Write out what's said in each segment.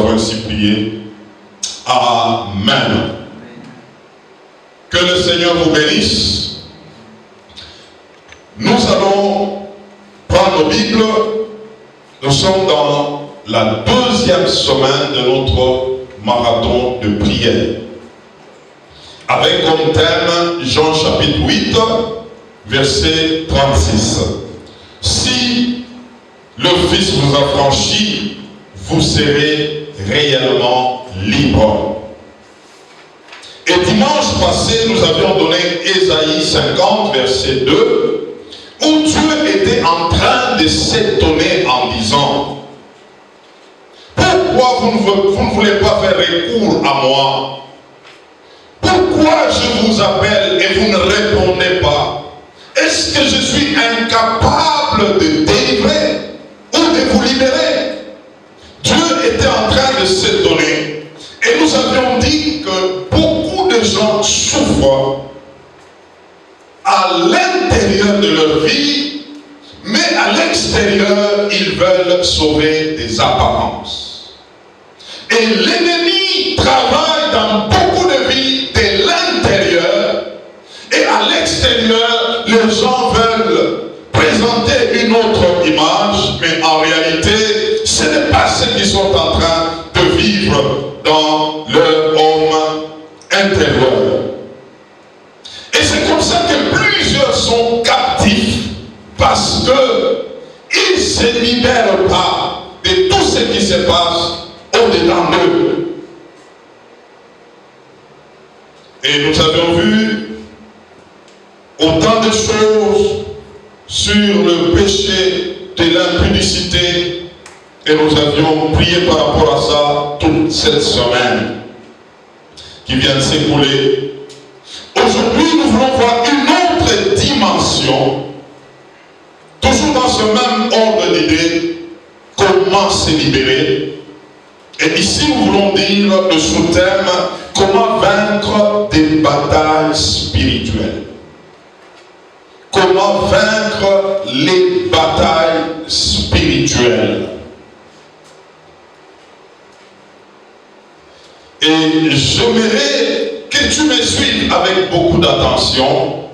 ainsi prié. Amen. Que le Seigneur vous bénisse. Nous allons prendre nos Bibles. Nous sommes dans la deuxième semaine de notre marathon de prière. Avec comme thème Jean chapitre 8, verset 36. Si le Fils vous affranchit, vous serez réellement libre. Et dimanche passé, nous avions donné Ésaïe 50, verset 2, où Dieu était en train de s'étonner en disant: pourquoi vous ne voulez pas faire recours à moi? Pourquoi je vous appelle et vous ne répondez pas? Est-ce que je suis incapable de délivrer ou de vous libérer? Dieu était en train de s'étonner. Et nous avions dit que beaucoup de gens souffrent à l'intérieur de leur vie, mais à l'extérieur, ils veulent sauver des apparences. Et l'ennemi travaille dans beaucoup de vies de l'intérieur, et à l'extérieur, les gens veulent présenter une autre image, mais en réalité, ce n'est pas ce qu'ils sont en train de vivre dans leur homme intérieur. Et c'est comme ça que plusieurs sont captifs, parce qu'ils ne se libèrent pas de tout ce qui se passe au-dedans d'eux. Et nous avions vu autant de choses sur le péché de l'impudicité, et nous avions prié par rapport à ça toute cette semaine qui vient de s'écouler. Aujourd'hui, nous voulons voir une autre dimension, toujours dans ce même ordre d'idées, comment se libérer. Et ici, nous voulons dire le sous-thème: comment vaincre des batailles spirituelles. Comment vaincre les batailles spirituelles. Et j'aimerais que tu me suives avec beaucoup d'attention.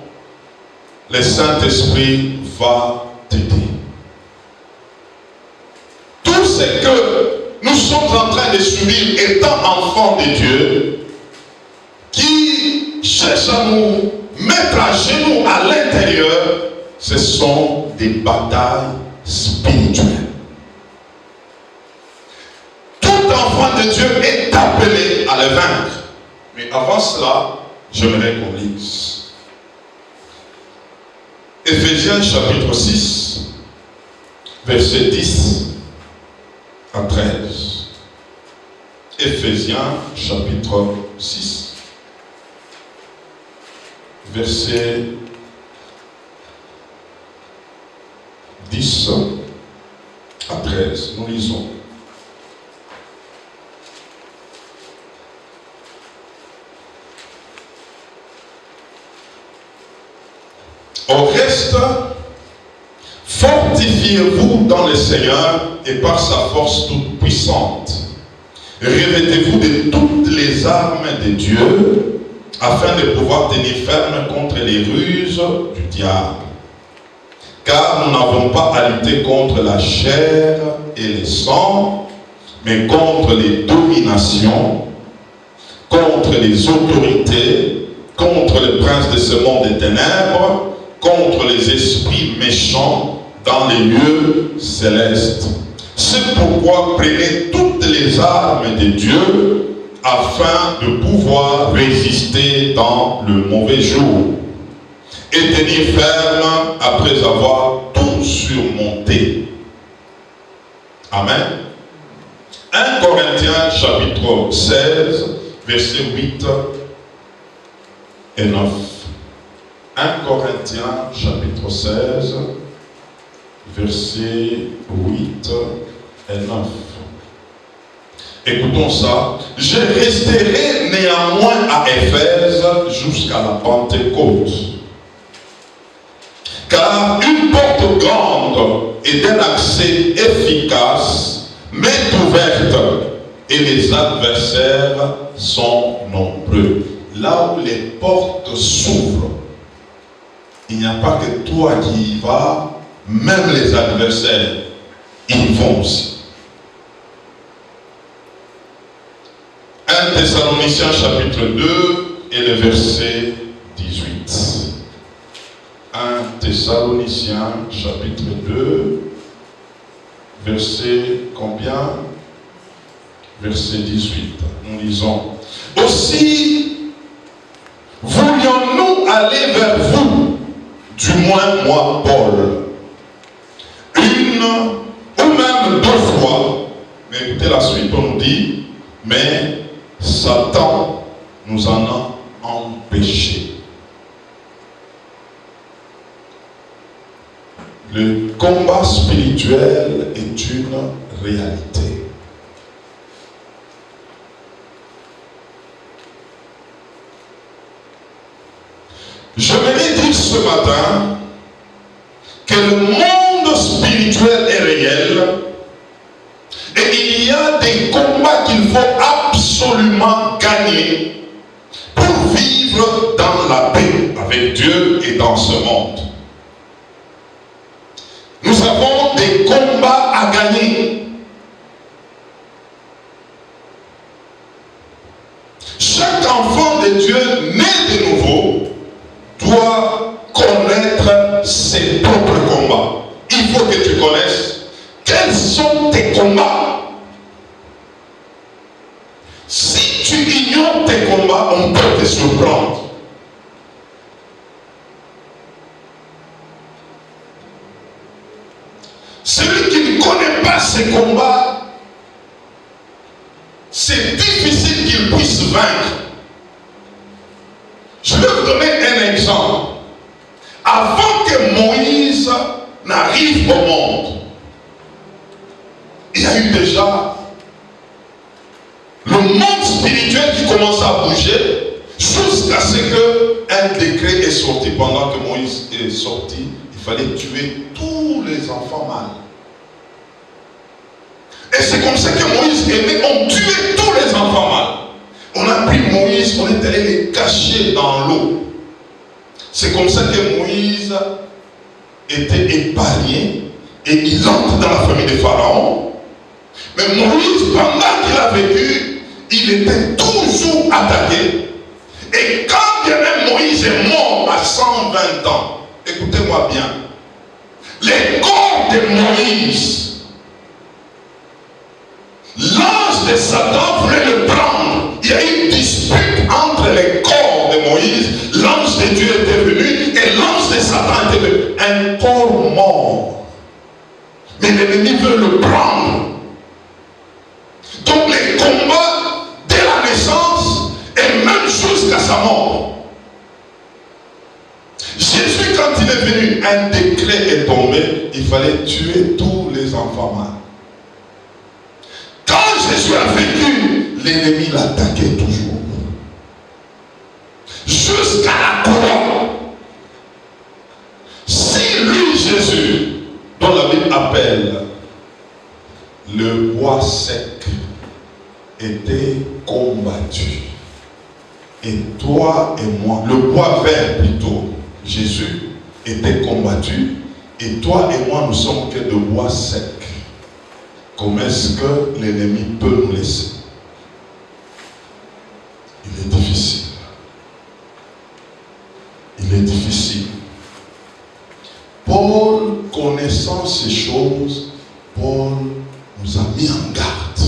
Le Saint-Esprit va t'aider. Tout ce que nous sommes en train de subir étant enfants de Dieu, qui cherchent à nous mettre à genoux à l'intérieur, ce sont des batailles spirituelles. Tout enfant de Dieu est appelé à les vaincre. Mais avant cela, j'aimerais qu'on lise Éphésiens chapitre 6, verset 10 à 13. Éphésiens chapitre 6, verset 10 à 13. Nous lisons. Au reste, fortifiez-vous dans le Seigneur et par sa force toute puissante. Revêtez-vous de toutes les armes de Dieu, afin de pouvoir tenir ferme contre les ruses du diable. Car nous n'avons pas à lutter contre la chair et le sang, mais contre les dominations, contre les autorités, contre les princes de ce monde des ténèbres, contre les esprits méchants dans les lieux célestes. C'est pourquoi prenez toutes les armes de Dieu, afin de pouvoir résister dans le mauvais jour et tenir ferme après avoir tout surmonté. Amen. 1 Corinthiens chapitre 16, versets 8 et 9. 1 Corinthiens chapitre 16, versets 8 et 9. Écoutons ça. Je resterai néanmoins à Éphèse jusqu'à la Pentecôte. Car une porte grande et d'un accès efficace m'est ouverte, et les adversaires sont nombreux. Là où les portes s'ouvrent, il n'y a pas que toi qui y vas, même les adversaires, ils vont aussi. 1 Thessaloniciens chapitre 2 et le verset 18. 1 Thessaloniciens chapitre 2, verset combien? Verset 18. Nous lisons. Aussi, voulions-nous aller vers vous, du moins moi, Paul, une ou même 2 fois. Mais écoutez la suite, on nous dit, mais Satan nous en a empêchés. Le combat spirituel est une réalité. Je vais dire ce matin que le monde spirituel est réel et il y a des combats qu'il faut absolument gagner pour vivre dans la paix avec Dieu et dans ce monde. Nous avons des combats à gagner. Chaque enfant de Dieu né de nouveau doit connaître ses propres combats. Il faut que tu connaisses quels sont tes combats. Si tu ignores tes combats, on peut te surprendre. Celui qui ne connaît pas ses combats, c'est difficile qu'il puisse vaincre. Je vais vous donner un exemple. Avant que Moïse n'arrive au monde, il y a eu déjà le monde spirituel qui commence à bouger jusqu'à ce qu'un décret est sorti. Pendant que Moïse est sorti, il fallait tuer tous les enfants mâles. Et c'est comme ça que Moïse est né. On tuait tous les enfants mâles. On a pris Moïse, on est allé les cacher dans l'eau. C'est comme ça que Moïse était épargné et il entre dans la famille de Pharaon. Mais Moïse, pendant qu'il a vécu, il était toujours attaqué. Et quand bien même Moïse est mort à 120 ans, écoutez-moi bien, les corps de Moïse, l'ange de Satan voulait le prendre. Il y a eu une dispute entre les corps de Moïse. L'ange de Dieu était venu et l'ange de Satan était venu. Un corps mort. Mais l'ennemi veut le prendre. Donc les combats dès la naissance et même jusqu'à sa mort. Jésus, quand il est venu, un décret est tombé. Il fallait tuer tous les enfants mâles. Quand Jésus a vécu, l'ennemi l'attaquait toujours. Jusqu'à la croix. Si lui, Jésus, dont la Bible appelle le bois sec, était combattu, et toi et moi, le bois vert plutôt, Jésus était combattu, et toi et moi, nous sommes que de bois sec. Comment est-ce que l'ennemi peut nous laisser? Il est difficile. Il est difficile. Paul, connaissant ces choses, Paul nous a mis en garde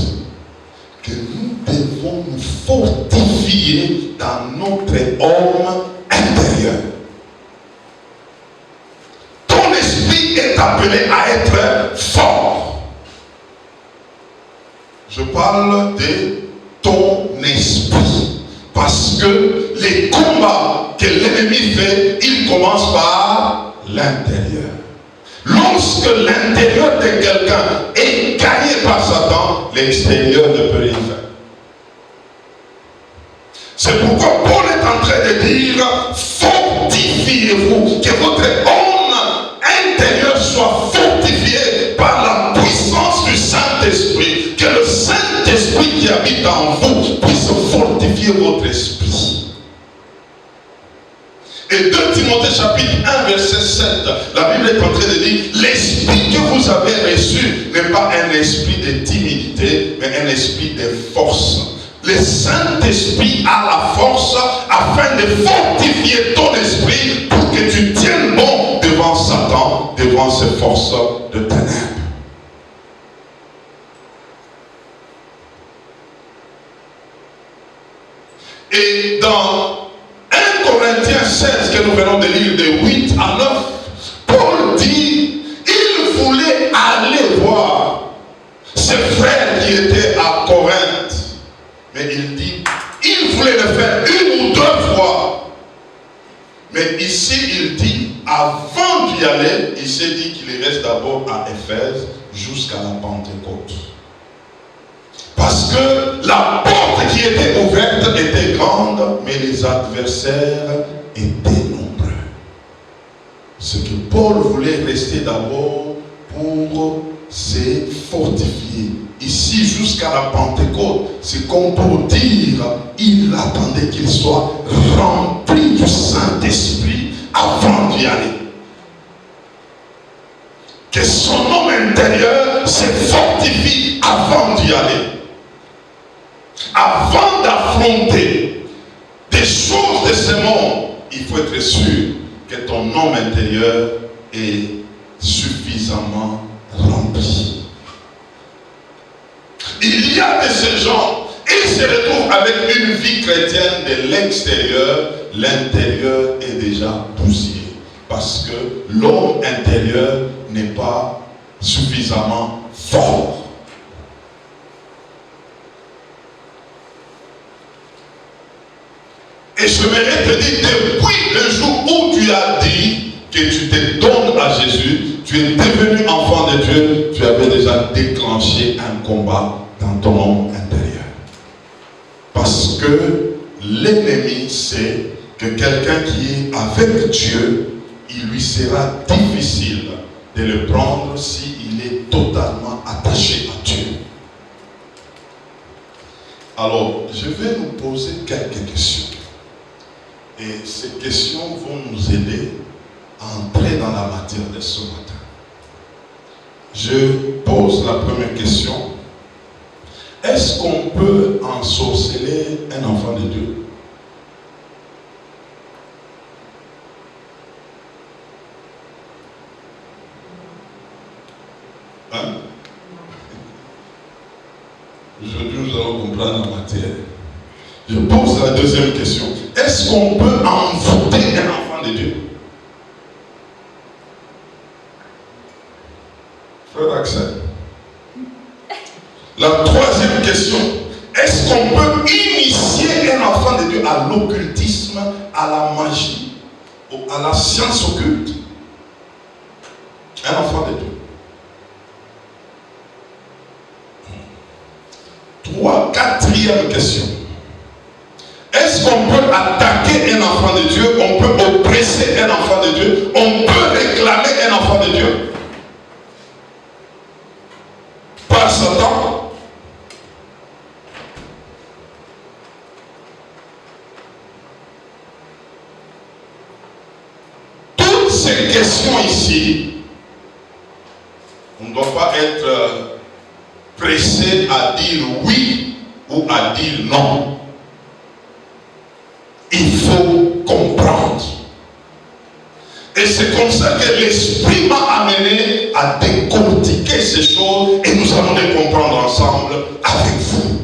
que nous devons nous fortifier dans notre homme intérieur. Ton esprit est appelé à être fort. Je parle de ton esprit. Parce que les combats que l'ennemi fait, il commence par l'intérieur. Lorsque l'intérieur de quelqu'un est gagné par Satan, l'extérieur ne peut rien faire. C'est pourquoi Paul est en train de dire, fortifiez-vous, que votre homme intérieur soit fortifié par la puissance du Saint-Esprit, que le Saint-Esprit l'Esprit qui habite en vous puisse fortifier votre esprit. Et 2 Timothée chapitre 1 verset 7, la Bible est en train de dire, l'esprit que vous avez reçu n'est pas un esprit de timidité, mais un esprit de force. Le Saint-Esprit a la force afin de fortifier ton esprit pour que tu tiennes bon devant Satan, devant ses forces de ténèbres. Et dans 1 Corinthiens 16 que nous venons de lire de 8 à 9, Paul dit, il voulait aller voir ses frères qui étaient à Corinthe. Mais il dit, il voulait le faire 1 ou 2 fois. Mais ici, il dit, avant d'y aller, il s'est dit qu'il reste d'abord à Éphèse jusqu'à la Pentecôte. Parce que la porte qui était ouverte était grande, mais les adversaires étaient nombreux. Ce que Paul voulait rester d'abord pour se fortifier. Ici, jusqu'à la Pentecôte, c'est comme pour dire, il attendait qu'il soit rempli du Saint-Esprit avant d'y aller. Que son homme intérieur se fortifie avant d'y aller. Avant d'affronter des choses de ce monde, il faut être sûr que ton homme intérieur est suffisamment rempli. Il y a de ces gens, ils se retrouvent avec une vie chrétienne de l'extérieur, l'intérieur est déjà bousillé. Parce que l'homme intérieur n'est pas suffisamment fort. Et je voudrais te dire, depuis le jour où tu as dit que tu te donnes à Jésus, tu es devenu enfant de Dieu, tu avais déjà déclenché un combat dans ton homme intérieur. Parce que l'ennemi sait que quelqu'un qui est avec Dieu, il lui sera difficile de le prendre s'il est totalement attaché à Dieu. Alors, je vais nous poser quelques questions. Et ces questions vont nous aider à entrer dans la matière de ce matin. Je pose la première question. Est-ce qu'on peut ensorceler un enfant de Dieu? Hein? Aujourd'hui, nous allons comprendre la matière. Je pose la deuxième question. Est-ce qu'on peut envoûter un enfant de Dieu? Frère Axel. La troisième question. Est-ce qu'on peut initier un enfant de Dieu à l'occultisme, à la magie, à la science occulte? Un enfant de Dieu. Quatrième question. Est-ce qu'on peut attaquer un enfant de Dieu? On peut oppresser un enfant de Dieu? On peut réclamer un enfant de Dieu? Par Satan? Toutes ces questions ici, on ne doit pas être pressé à dire oui ou à dire non. Il faut comprendre. Et c'est comme ça que l'Esprit m'a amené à décortiquer ces choses et nous allons les comprendre ensemble avec vous.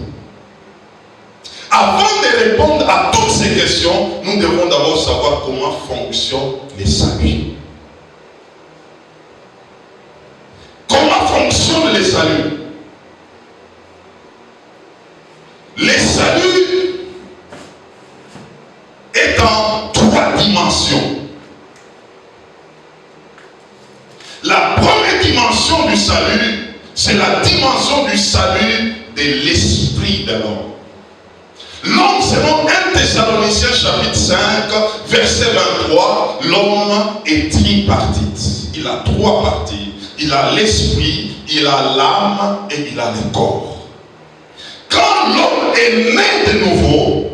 Avant de répondre à toutes ces questions, nous devons d'abord savoir comment fonctionne le salut. Comment fonctionne le salut? Le salut est en 3 dimensions. La première dimension du salut, c'est la dimension du salut de l'esprit de l'homme. L'homme, selon 1 Thessaloniciens chapitre 5, verset 23, l'homme est tripartite. Il a 3 parties. Il a l'esprit, il a l'âme et il a le corps. Quand est né de nouveau,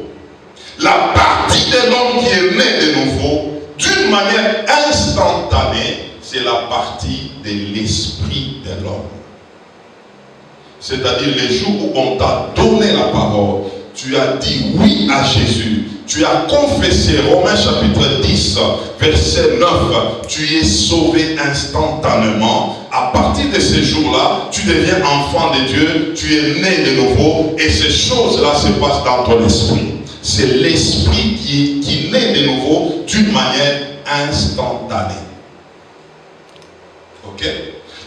la partie de l'homme qui est né de nouveau, d'une manière instantanée, c'est la partie de l'esprit de l'homme. C'est-à-dire les jours où on t'a donné la parole, tu as dit oui à Jésus, tu as confessé, Romains chapitre 10, verset 9, tu es sauvé instantanément. À partir de ces jours-là, tu deviens enfant de Dieu, tu es né de nouveau, et ces choses-là se passent dans ton esprit. C'est l'esprit qui naît de nouveau d'une manière instantanée. Ok?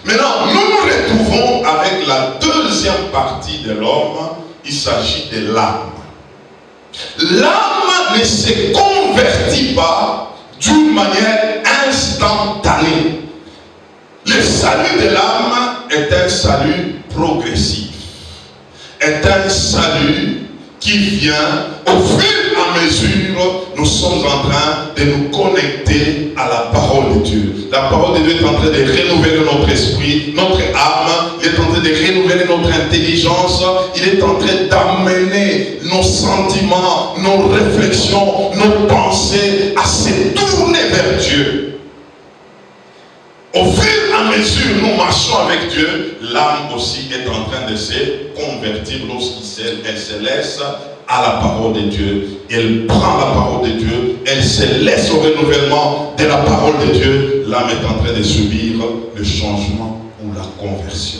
Maintenant, nous nous retrouvons avec la deuxième partie de l'homme. Il s'agit de l'âme. L'âme ne se convertit pas d'une manière instantanée. Le salut de l'âme est un salut progressif. Est un salut qui vient au fur et à mesure, nous sommes en train de nous connecter à la parole de Dieu. La parole de Dieu est en train de renouveler notre esprit, notre âme, il est en train de renouveler notre intelligence, il est en train d'amener nos sentiments, nos réflexions, nos pensées à se tourner vers Dieu. Au fur et à mesure nous marchons avec Dieu, l'âme aussi est en train de se convertir lorsqu'elle se laisse à la parole de Dieu. Elle prend la parole de Dieu, elle se laisse au renouvellement de la parole de Dieu. L'âme est en train de subir le changement ou la conversion.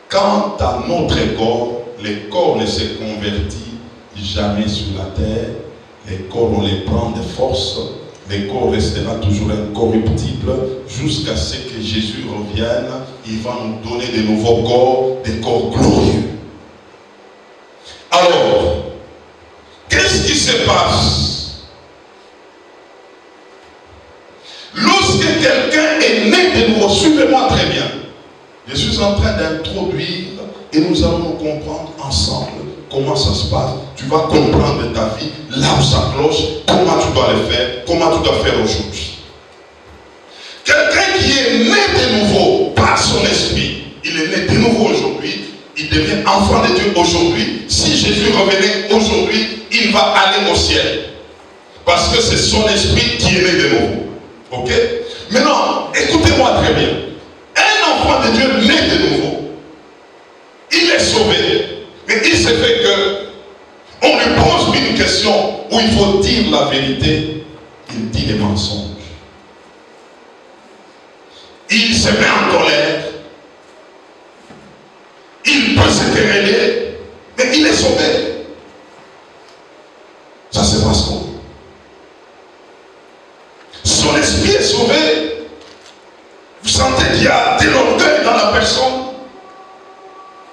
Quant à notre corps, le corps ne se convertit jamais sur la terre. Les corps, on les prend de force. Le corps restera toujours incorruptible jusqu'à ce que Jésus revienne. Il va nous donner de nouveaux corps, des corps glorieux. Alors, qu'est-ce qui se passe lorsque quelqu'un est né de nouveau? Suivez-moi très bien. Je suis en train d'introduire et nous allons nous comprendre ensemble comment ça se passe. Tu vas comprendre de ta vie, là où ça cloche, comment tu dois le faire, comment tu dois faire aujourd'hui. Quelqu'un qui est né de nouveau par son esprit, il est né de nouveau aujourd'hui, il devient enfant de Dieu aujourd'hui. Si Jésus revenait aujourd'hui, il va aller au ciel. Parce que c'est son esprit qui est né de nouveau. Ok? Maintenant, écoutez-moi très bien. Un enfant de Dieu né de nouveau, il est sauvé. Mais il se fait que on lui pose une question où il faut dire la vérité, il dit des mensonges. Il se met en colère. Il peut se quereller, mais il est sauvé. Ça se passe comment? Son esprit est sauvé. Vous sentez qu'il y a de l'orgueil dans la personne.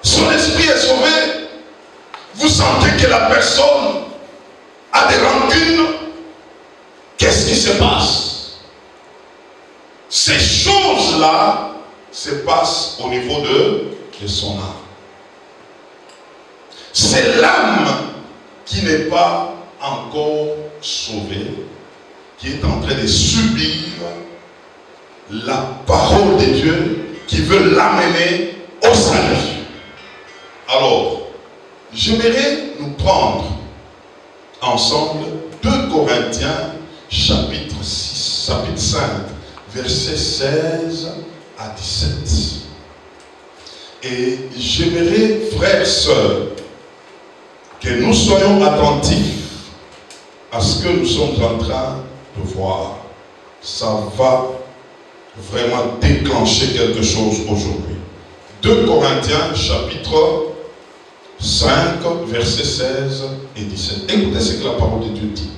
Son esprit est sauvé. Vous sentez que la personne a des rancunes. Qu'est-ce qui se passe? Ces choses-là se passent au niveau de son âme. C'est l'âme qui n'est pas encore sauvée, qui est en train de subir la parole de Dieu, qui veut l'amener au salut. Alors, j'aimerais nous prendre ensemble 2 Corinthiens chapitre 5, versets 16 à 17. Et j'aimerais, frères et sœurs, que nous soyons attentifs à ce que nous sommes en train de voir. Ça va vraiment déclencher quelque chose aujourd'hui. 2 Corinthiens chapitre 5, versets 16 et 17. Écoutez ce que la parole de Dieu dit.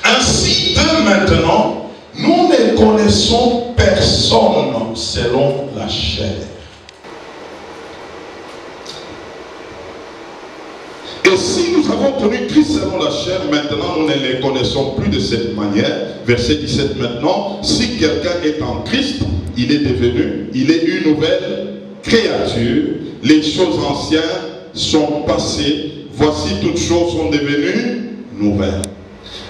Ainsi, de maintenant, nous ne connaissons personne selon la chair. Et si nous avons connu Christ selon la chair, maintenant nous ne les connaissons plus de cette manière. Verset 17 maintenant, si quelqu'un est en Christ, il est une nouvelle créature. Les choses anciennes sont passées, voici toutes choses sont devenues nouvelles.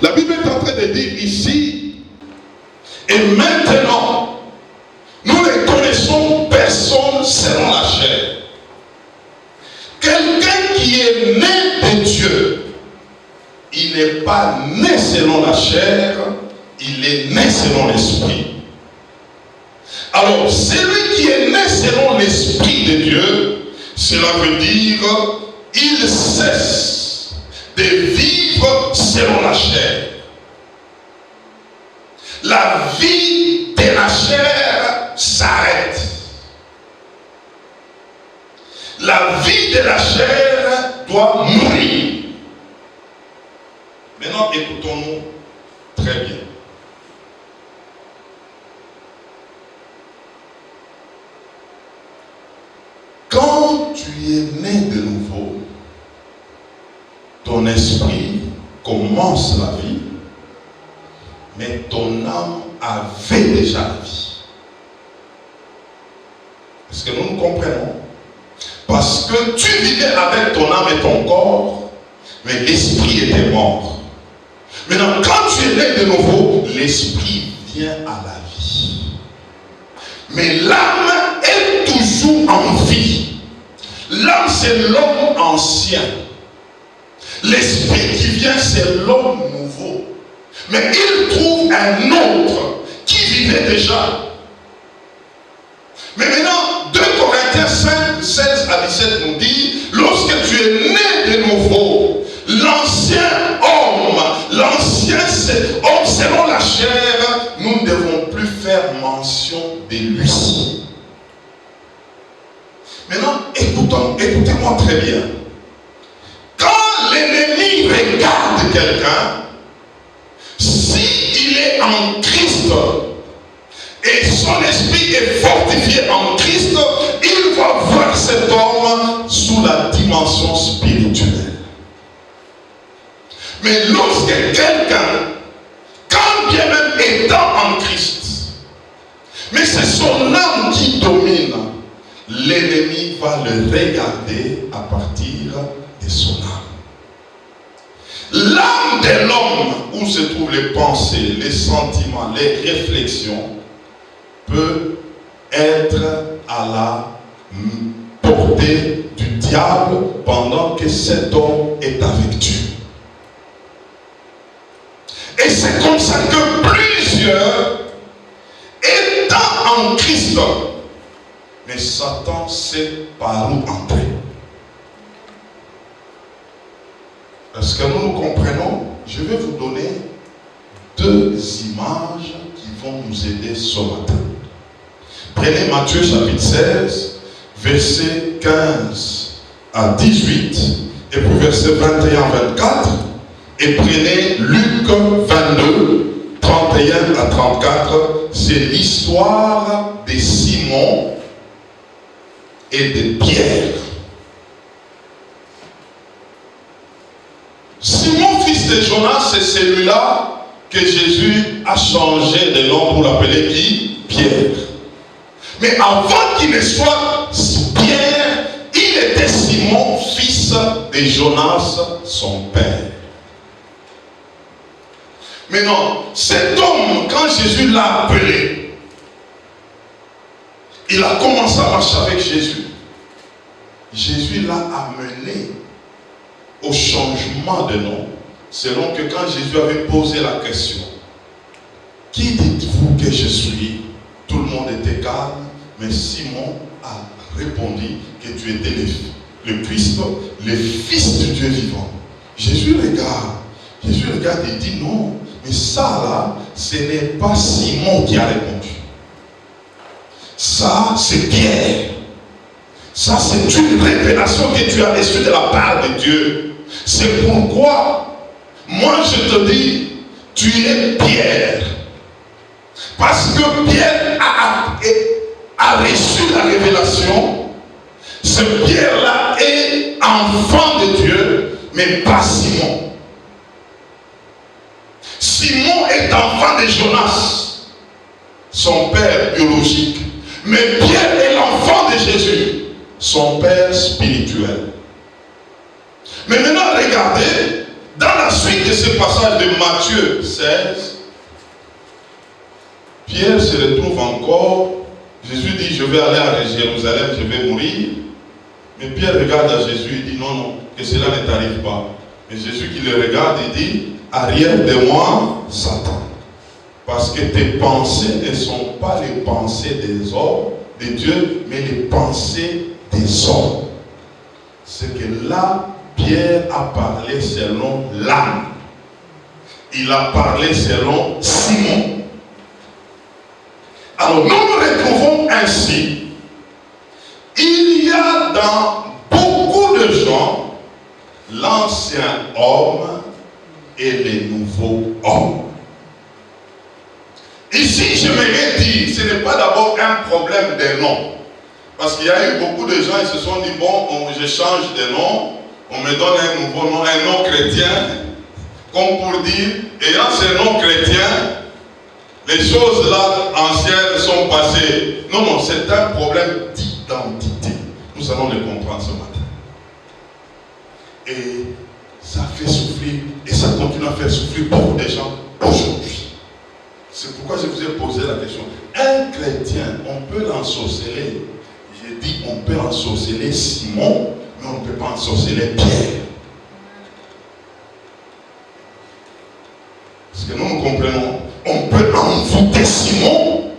La Bible est en train de dire ici, et maintenant, nous ne connaissons personne selon la chair. Quelqu'un qui est né de Dieu, il n'est pas né selon la chair, il est né selon l'esprit. Alors, celui qui est né selon l'esprit de Dieu, cela veut dire il cesse de vivre selon la chair. La vie de la chair s'arrête. La vie de la chair doit mourir. Maintenant, écoutons-nous très bien. Quand tu es né de nouveau, ton esprit commence la vie, mais ton âme avait déjà la vie. Est-ce que nous nous comprenons? Parce que tu vivais avec ton âme et ton corps, mais l'esprit était mort. Maintenant, quand tu es né de nouveau, l'esprit vient à la vie. Mais l'âme est toujours en vie. L'âme, c'est l'homme ancien. L'esprit qui vient, c'est l'homme nouveau. Mais il trouve un autre qui vivait déjà. Mais maintenant, 2 Corinthiens 5, 16 à 17 nous dit, lorsque tu es né de nouveau, l'ancien homme selon la chair, nous ne devons plus faire mention de lui. Maintenant, écoutez-moi très bien. Quand l'ennemi regarde quelqu'un, s'il est en Christ et son esprit est fortifié en Christ, il va voir cet homme sous la dimension spirituelle. Mais lorsque quelqu'un, quand bien même étant en Christ, mais c'est son âme qui domine, l'ennemi va le regarder à partir de son âme. L'âme de l'homme, où se trouvent les pensées, les sentiments, les réflexions, peut être à la portée du diable pendant que cet homme est avec Dieu. Et c'est comme ça que plusieurs, étant en Christ, mais Satan sait par où entrer. Est-ce que nous nous comprenons? Je vais vous donner 2 images qui vont nous aider ce matin. Prenez Matthieu chapitre 16, versets 15 à 18, et puis versets 21 à 24, et prenez Luc 22, 31 à 34, c'est l'histoire de Simon et de Pierre. Simon, fils de Jonas, c'est celui-là que Jésus a changé de nom pour l'appeler qui? Pierre. Mais avant qu'il ne soit Pierre, il était Simon, fils de Jonas, son père. Maintenant, cet homme, quand Jésus l'a appelé, il a commencé à marcher avec Jésus. Jésus l'a amené au changement de nom, selon que quand Jésus avait posé la question, qui dites-vous que je suis? Tout le monde était calme, mais Simon a répondu que tu étais le Christ, le Fils du Dieu vivant. Jésus regarde et dit non, mais ça là, ce n'est pas Simon qui a répondu. Ça, c'est Pierre. Ça, c'est une révélation que tu as reçue de la part de Dieu. C'est pourquoi, moi je te dis, tu es Pierre. Parce que Pierre a reçu la révélation. Ce Pierre-là est enfant de Dieu, mais pas Simon. Simon est enfant de Jonas, son père biologique. Mais Pierre est l'enfant de Jésus, son père spirituel. Mais maintenant, regardez, dans la suite de ce passage de Matthieu 16, Pierre se retrouve encore. Jésus dit, je vais aller à Jérusalem, je vais mourir. Mais Pierre regarde à Jésus et dit, non, non, que cela ne t'arrive pas. Mais Jésus qui le regarde, il dit, arrière de moi, Satan. Parce que tes pensées ne sont pas les pensées des hommes, de Dieu, mais les pensées des hommes. C'est que là, Pierre a parlé selon l'âme. Il a parlé selon Simon. Alors nous nous retrouvons ainsi. Il y a dans beaucoup de gens l'ancien homme et les nouveaux hommes. Ici, je m'aimerais dire, ce n'est pas d'abord un problème de nom. Parce qu'il y a eu beaucoup de gens, ils se sont dit, bon, je change de nom, on me donne un nouveau nom, un nom chrétien, comme pour dire, ayant ce nom chrétien, les choses là anciennes sont passées. Non, non, c'est un problème d'identité. Nous allons le comprendre ce matin. Et ça fait souffrir, et ça continue à faire souffrir beaucoup de gens aujourd'hui. C'est pourquoi je vous ai posé la question. Un chrétien, on peut l'ensorceler. J'ai dit, on peut ensorceler Simon, mais on ne peut pas ensorceler Pierre. Parce que nous comprenons, on peut envoûter Simon,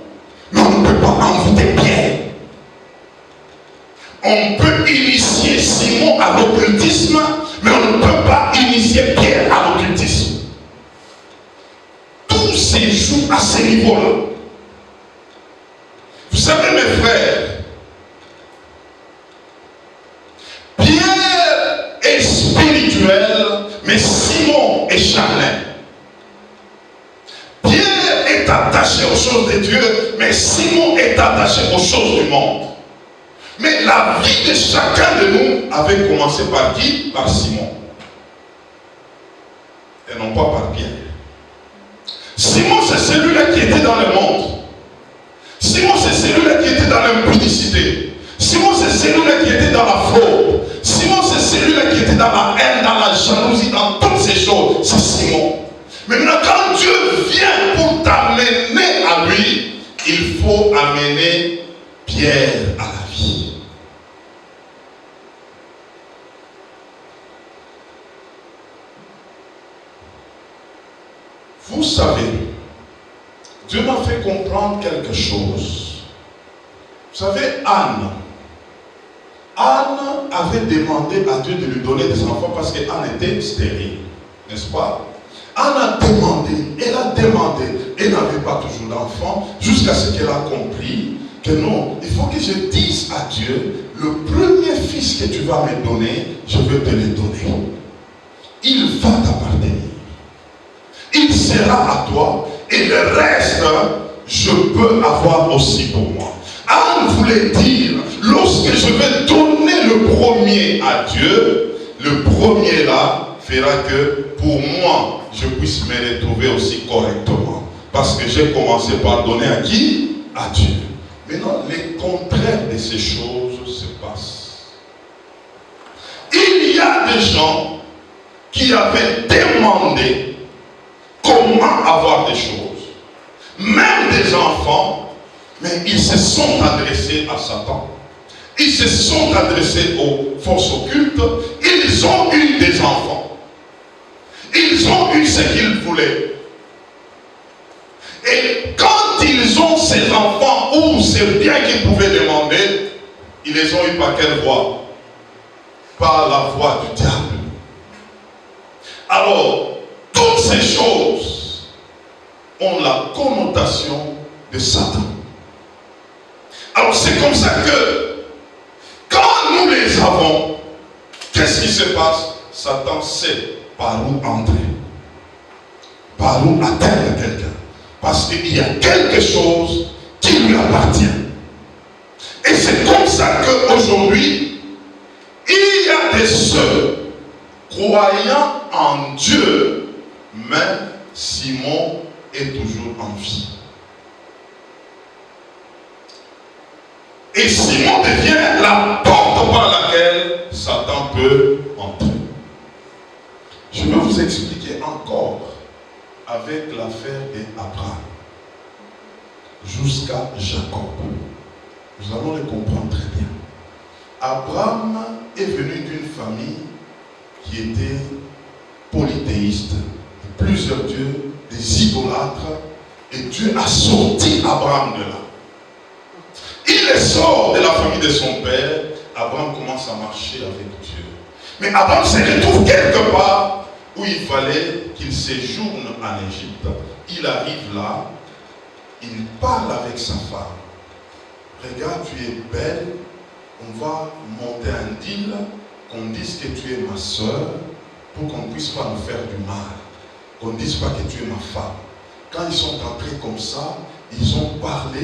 mais on ne peut pas envoûter Pierre. On peut initier Simon à l'occultisme, mais on ne peut pas initier Pierre à l'occultisme. Tout se joue à ce niveau-là. Vous savez, mes frères, Pierre est spirituel, mais Simon est charnel. Pierre est attaché aux choses de Dieu, mais Simon est attaché aux choses du monde. Mais la vie de chacun de nous avait commencé par qui? Par Simon. Et non pas par Pierre. Simon, c'est celui-là qui était dans le monde. Simon, c'est celui-là qui était dans l'impudicité. Simon, c'est celui-là qui était dans la fraude. Simon, c'est celui-là qui était dans la haine, dans la jalousie, dans toutes ces choses. C'est Simon. Maintenant, quand Dieu vient pour t'amener à lui, il faut amener Pierre à la vie. Vous savez, Dieu m'a fait comprendre quelque chose. Vous savez, Anne avait demandé à Dieu de lui donner des enfants parce qu'Anne était stérile, n'est-ce pas? Anne a demandé, elle n'avait pas toujours d'enfant, jusqu'à ce qu'elle a compris que non, il faut que je dise à Dieu, le premier fils que tu vas me donner, je veux te le donner. Il va t'appartenir. Il sera à toi et le reste, je peux avoir aussi pour moi. Anne voulait dire, lorsque je vais donner le premier à Dieu, le premier là fera que pour moi, je puisse me retrouver aussi correctement. Parce que j'ai commencé par donner à qui? À Dieu. Maintenant, les contraires de ces choses se passent. Il y a des gens qui avaient demandé comment avoir des choses, même des enfants, mais ils se sont adressés à Satan. Ils se sont adressés aux forces occultes. Ils ont eu des enfants. Ils ont eu ce qu'ils voulaient. Et quand ils ont ces enfants ou ces biens qu'ils pouvaient demander, ils les ont eu par quelle voie? Par la voie du diable. Alors, toutes ces choses ont la connotation de Satan. Alors c'est comme ça que quand nous les avons, qu'est-ce qui se passe? Satan sait par où entrer, par où atteindre quelqu'un. Parce qu'il y a quelque chose qui lui appartient. Et c'est comme ça qu'aujourd'hui, il y a des ceux croyant en Dieu, mais Simon est toujours en vie. Et Simon devient la porte par laquelle Satan peut entrer. Je vais vous expliquer encore avec l'affaire d'Abraham jusqu'à Jacob. Nous allons le comprendre très bien. Abraham est venu d'une famille qui étaient polythéistes, plusieurs dieux, des idolâtres, et Dieu a sorti Abraham de là. Il sort de la famille de son père, Abraham commence à marcher avec Dieu. Mais Abraham se retrouve quelque part où il fallait qu'il séjourne en Égypte. Il arrive là, il parle avec sa femme. Regarde, tu es belle, on va monter un deal, qu'on dise que tu es ma soeur, pour qu'on ne puisse pas nous faire du mal. Qu'on ne dise pas que tu es ma femme. Quand ils sont entrés comme ça, ils ont parlé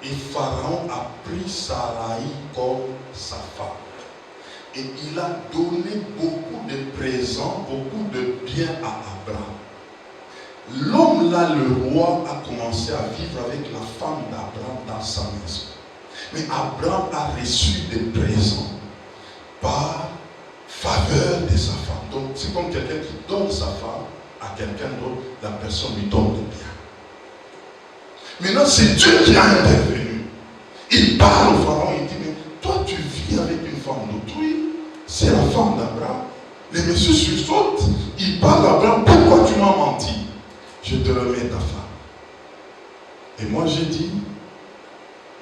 et Pharaon a pris Sarai comme sa femme. Et il a donné beaucoup de présents, beaucoup de biens à Abraham. L'homme là, le roi, a commencé à vivre avec la femme d'Abraham dans sa maison. Mais Abraham a reçu des présents par faveur de sa femme. Donc c'est comme quelqu'un qui donne sa femme à quelqu'un d'autre, la personne lui donne des biens. Maintenant c'est Dieu qui a intervenu. Il parle au Pharaon, il dit, mais toi tu vis avec une femme d'autrui, c'est la femme d'Abraham. Les messieurs sursautent, il parle à Abraham, pourquoi tu m'as menti? Je te remets ta femme. Et moi j'ai dit,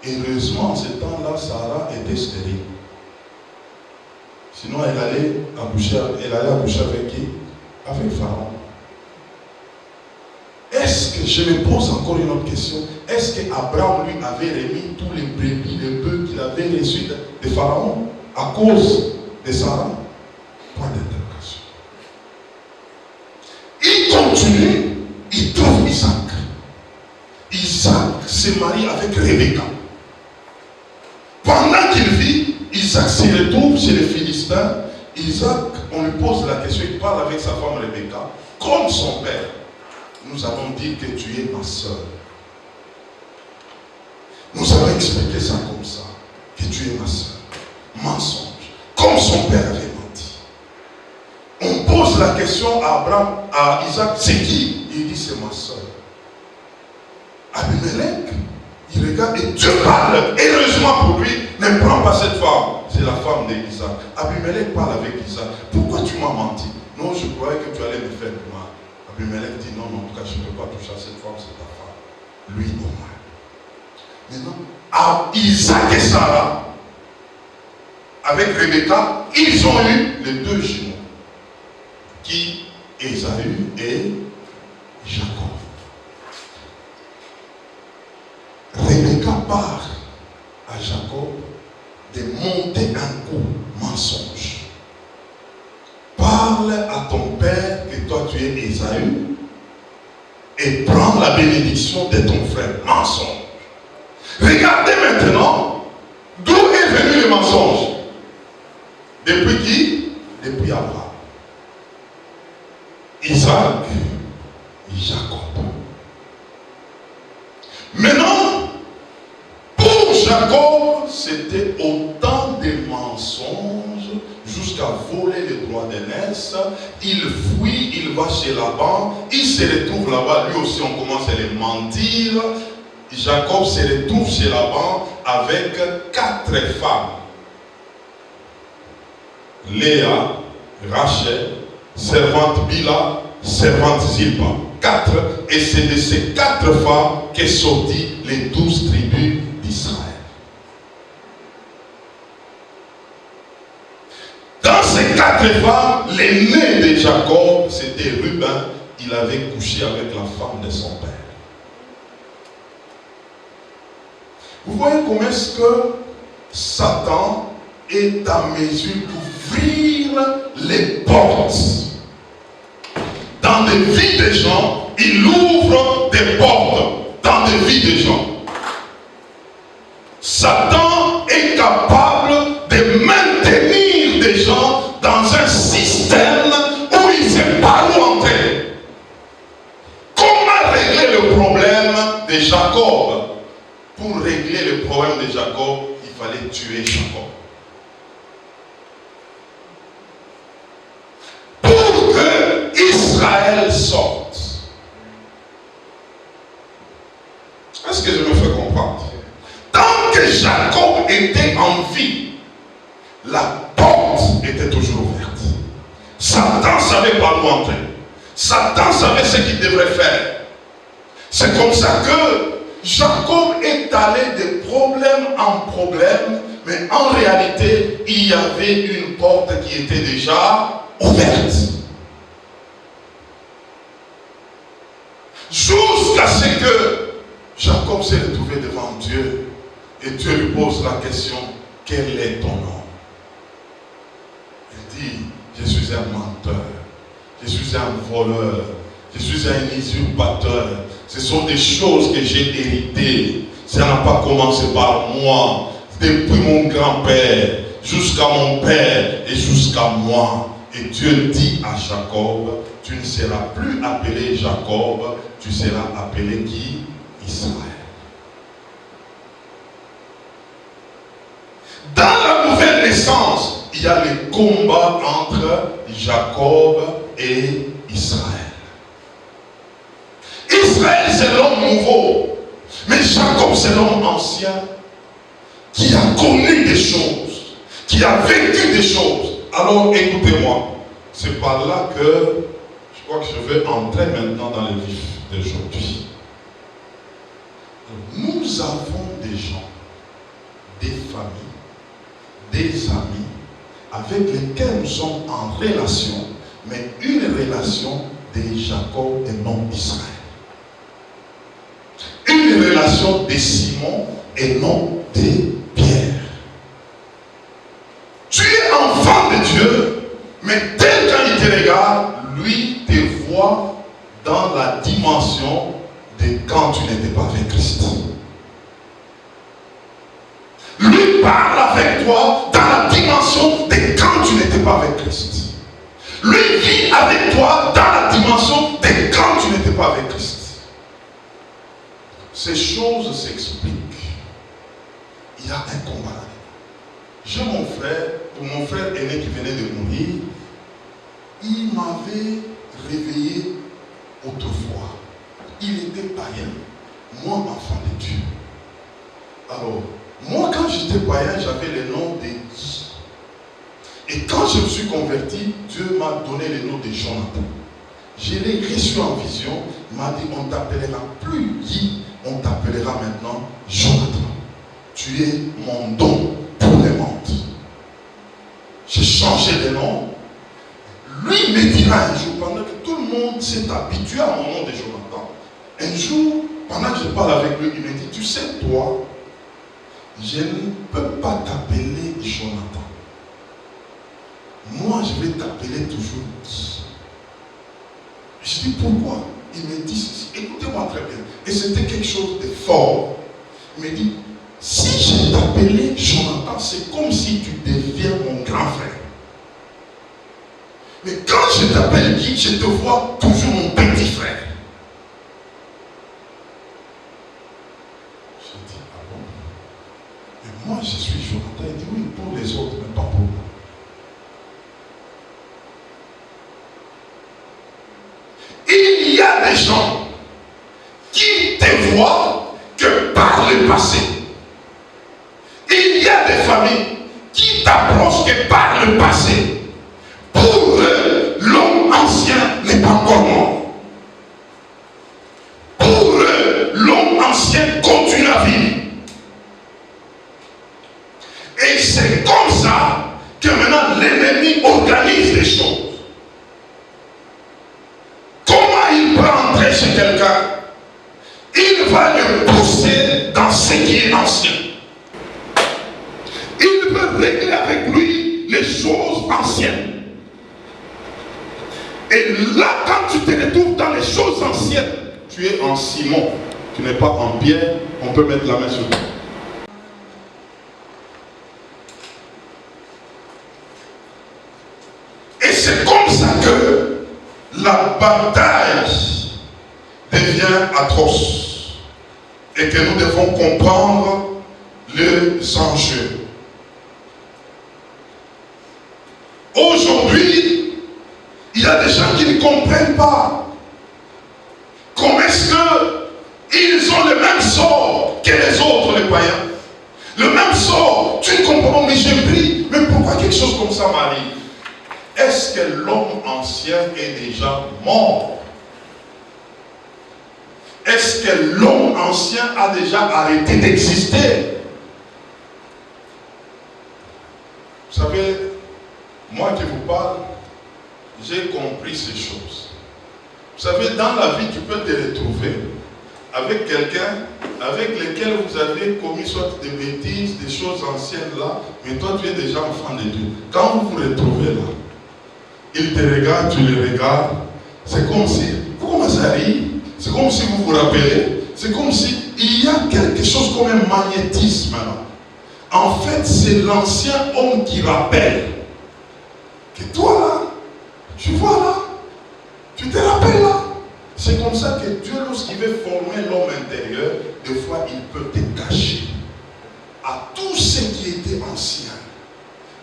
heureusement en ce temps-là, Sarah était stérile. Sinon elle allait accoucher avec qui? Avec Pharaon. Est-ce que, je me pose encore une autre question, est-ce qu'Abraham lui avait remis tous les brebis, les bœufs qu'il avait reçus de Pharaon à cause de Sarah? Point d'interrogation. Il continue, il trouve Isaac. Isaac se marie avec Rebecca. Pendant qu'il vit, Isaac se retrouve chez les Philistins. Isaac, on lui pose la question, il parle avec sa femme Rebecca, comme son père. Nous avons dit que tu es ma soeur. Nous avons expliqué ça comme ça, que tu es ma soeur. Mensonge. Comme son père avait menti. On pose la question à Abraham, à Isaac, c'est qui? Il dit c'est ma soeur. Abimelech, il regarde et Dieu parle. Heureusement pour lui, ne prends pas cette femme. C'est la femme d'Isaac. Abimelech parle avec Isaac. Pourquoi tu m'as menti? Non, je croyais que tu allais me faire du mal. Abimelech dit non, en tout cas, je ne peux pas toucher à cette femme, c'est ta femme. Lui, au moins. Maintenant, Isaac et Sarah, avec Rebecca, ils ont eu les deux jumeaux, qui Ésaü et Jacob. Rebecca part à Jacob de monter un coup mensonge. Parle à ton père que toi tu es Ésaü et prends la bénédiction de ton frère. Mensonge. Regardez maintenant d'où est venu le mensonge. Depuis qui? Depuis Abraham. Isaac et Jacob. Maintenant, pour Jacob, c'était autant de mensonges jusqu'à voler les droits d'aînesse. Il fuit, il va chez Laban, il se retrouve là-bas, lui aussi on commence à les mentir. Jacob se retrouve chez Laban avec 4 femmes. Léa, Rachel, servante Bila, servante Zilpa. 4, et c'est de ces 4 femmes qu'est sorti les 12 tribus d'Israël. Dans ces 4 femmes, l'aîné de Jacob, c'était Ruben. Il avait couché avec la femme de son père. Vous voyez comment est-ce que Satan est à mesure d'ouvrir les portes. Dans des vies des gens, il ouvre des portes dans des vies des gens. Satan est capable de maintenir des gens dans un système où il ne sait pas où entrer. Comment régler le problème de Jacob? Pour régler le problème de Jacob, il fallait tuer Jacob. Pour que Israël sorte. Est-ce que je me fais comprendre? Tant que Jacob était en vie, la porte était toujours ouverte. Satan savait par où entrer. Satan savait ce qu'il devrait faire. C'est comme ça que Jacob est allé de problème en problème, mais en réalité, il y avait une porte qui était déjà ouverte. Jusqu'à ce que Jacob s'est retrouvé devant Dieu et Dieu lui pose la question, quel est ton nom? Il dit, je suis un menteur, je suis un voleur, je suis un usurpateur. Ce sont des choses que j'ai héritées. Ça n'a pas commencé par moi, depuis mon grand-père, jusqu'à mon père et jusqu'à moi. Et Dieu dit à Jacob, tu ne seras plus appelé Jacob, tu seras appelé qui? Israël. Dans la nouvelle naissance, il y a le combat entre Jacob et Israël. Israël, c'est l'homme nouveau, mais Jacob, c'est l'homme ancien qui a connu des choses, qui a vécu des choses. Alors écoutez-moi, c'est par là que je crois que je vais entrer maintenant dans le vif d'aujourd'hui. Nous avons des gens, des familles, des amis avec lesquels nous sommes en relation, mais une relation de Jacob et non d'Israël. Une relation de Simon et non de Pierre. Tu es enfant de Dieu, mais tel quand il te regarde, lui te voit dans la dimension de quand tu n'étais pas avec Christ. Lui parle avec toi dans la dimension de quand tu n'étais pas avec Christ. Lui vit avec toi dans la dimension de quand tu n'étais pas avec Christ. Ces choses s'expliquent. Il y a un combat. J'ai mon frère aîné qui venait de mourir, il m'avait réveillé autrefois. Il était païen, moi enfant de Dieu. Alors, moi quand j'étais païen, j'avais le nom de Guy. Et quand je me suis converti, Dieu m'a donné le nom de Jonathan. Je l'ai reçu en vision, il m'a dit, on ne t'appellera plus Guy, on t'appellera maintenant Jonathan. Tu es mon don pour le monde. J'ai changé de nom. Lui me dira un jour, pendant que tout le monde s'est habitué à mon nom de Jonathan, un jour, pendant que je parle avec lui, il me dit, tu sais, toi, je ne peux pas t'appeler Jonathan. Moi, je vais t'appeler toujours Guy. Je dis, pourquoi? Il me dit ceci. Écoutez-moi très bien. Et c'était quelque chose de fort. Il me dit, si je t'appelais Jonathan, c'est comme si tu deviens mon grand frère. Mais quand je t'appelle Guy, je te vois toujours mon petit frère. Je dis, ah bon? Mais moi, je suis Jonathan. Il dit, oui, pour les autres, mais pas pour moi. Il y a des gens qui te voient que par le passé. Il y a des familles qui t'approchent que par le passé. Pour eux, l'homme ancien n'est pas encore mort. Pour eux, l'homme ancien continue à vivre. Et c'est comme ça que maintenant l'ennemi organise les choses. Comment il peut entrer chez quelqu'un? Il va le pousser dans ce qui est ancien. Il veut régler avec lui les choses anciennes. Et là, quand tu te retrouves dans les choses anciennes, tu es en Simon, tu n'es pas en Pierre, on peut mettre la main sur toi. Et c'est comme ça que la bataille devient atroce et que nous devons comprendre les enjeux. Aujourd'hui, il y a des gens qui ne comprennent pas comment est-ce qu'ils ont le même sort que les autres, les païens. Le même sort, tu ne comprends pas, mais j'ai pris, mais pourquoi quelque chose comme ça m'arrive? Est-ce que l'homme ancien est déjà mort? Est-ce que l'homme ancien a déjà arrêté d'exister? Vous savez, moi qui vous parle, j'ai compris ces choses. Vous savez, dans la vie, tu peux te retrouver avec quelqu'un avec lequel vous avez commis soit des bêtises, des choses anciennes là, mais toi tu es déjà enfant de Dieu. Quand vous vous retrouvez là, il te regarde, tu le regardes, c'est comme si, vous commencez à rire, c'est comme si vous vous rappelez, c'est comme si il y a quelque chose comme un magnétisme là. En fait, c'est l'ancien homme qui rappelle que toi là, tu vois là, tu te rappelles là. C'est comme ça que Dieu, lorsqu'il veut former l'homme intérieur, des fois il peut te cacher à tout ce qui était ancien,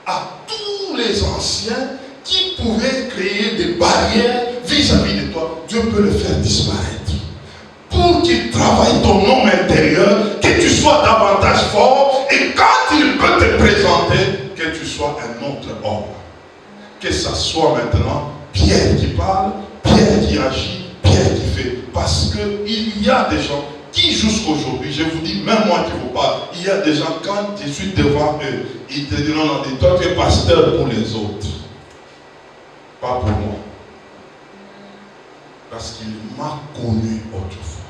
à tous les anciens qui pouvaient créer des barrières vis-à-vis de toi. Dieu peut le faire disparaître pour qu'il travaille ton homme intérieur, que tu sois davantage fort, et quand il peut te présenter, que tu sois un autre homme. Que ça soit maintenant Pierre qui parle, Pierre qui agit, Pierre qui fait. Parce qu'il y a des gens qui jusqu'aujourd'hui, je vous dis, même moi qui vous parle, il y a des gens, quand je suis devant eux, ils te diront, non, toi tu es pasteur pour les autres. Pas pour moi. Parce qu'il m'a connu autrefois.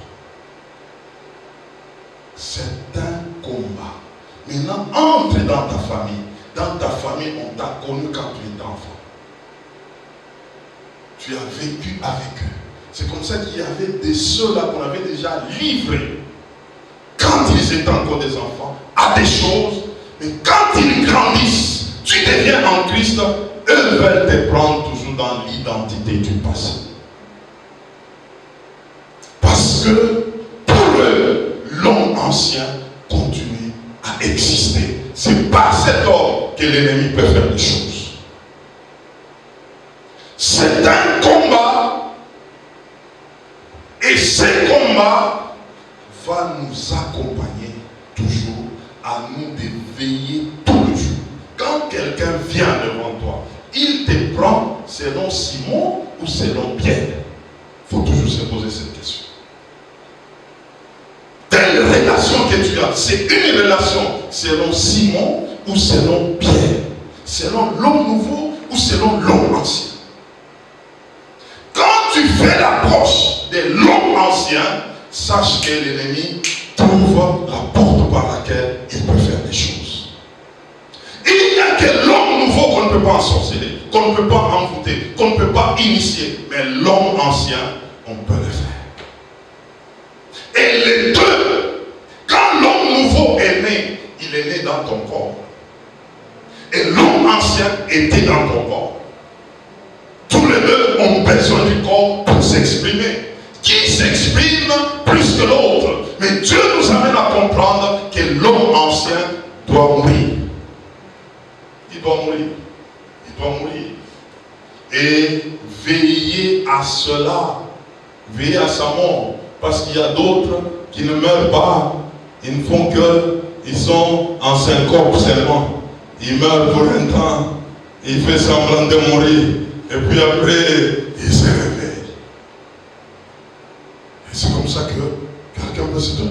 C'est un combat. Maintenant, entre dans ta famille. Dans ta famille, on t'a connu quand tu étais enfant. Tu as vécu avec eux. C'est comme ça qu'il y avait des ceux-là qu'on avait déjà livrés, quand ils étaient encore des enfants, à des choses. Mais quand ils grandissent, tu deviens en Christ, eux veulent te prendre toujours dans l'identité du passé. Parce que pour eux, l'homme ancien continue à exister. C'est par cet homme que l'ennemi peut faire des choses. C'est un combat. Et ce combat va nous accompagner toujours à nous de veiller tout le jour. Quand quelqu'un vient devant toi, il te prend selon Simon ou selon Pierre. Il faut toujours se poser cette question. Telle relation que tu as, c'est une relation selon Simon ou selon Pierre, selon l'homme nouveau ou selon l'homme ancien. Quand tu fais l'approche de l'homme ancien, sache que l'ennemi trouve la porte par laquelle il peut faire des choses. Il n'y a que l'homme nouveau qu'on ne peut pas ensorceler, qu'on ne peut pas envoûter, qu'on ne peut pas initier, mais l'homme ancien, on peut le faire. Et les deux, quand l'homme nouveau est né, il est né dans ton corps. Et l'homme ancien était dans ton corps. Tous les deux ont besoin du corps pour s'exprimer. Qui s'exprime plus que l'autre? Mais Dieu nous amène à comprendre que l'homme ancien doit mourir. Il doit mourir. Il doit mourir. Et veiller à cela. Veiller à sa mort. Parce qu'il y a d'autres qui ne meurent pas. Ils ne font que, ils sont en syncope seulement. Ils meurent pour un temps. Il fait semblant de mourir. Et puis après, il se réveille. Et c'est comme ça que quelqu'un peut se dire,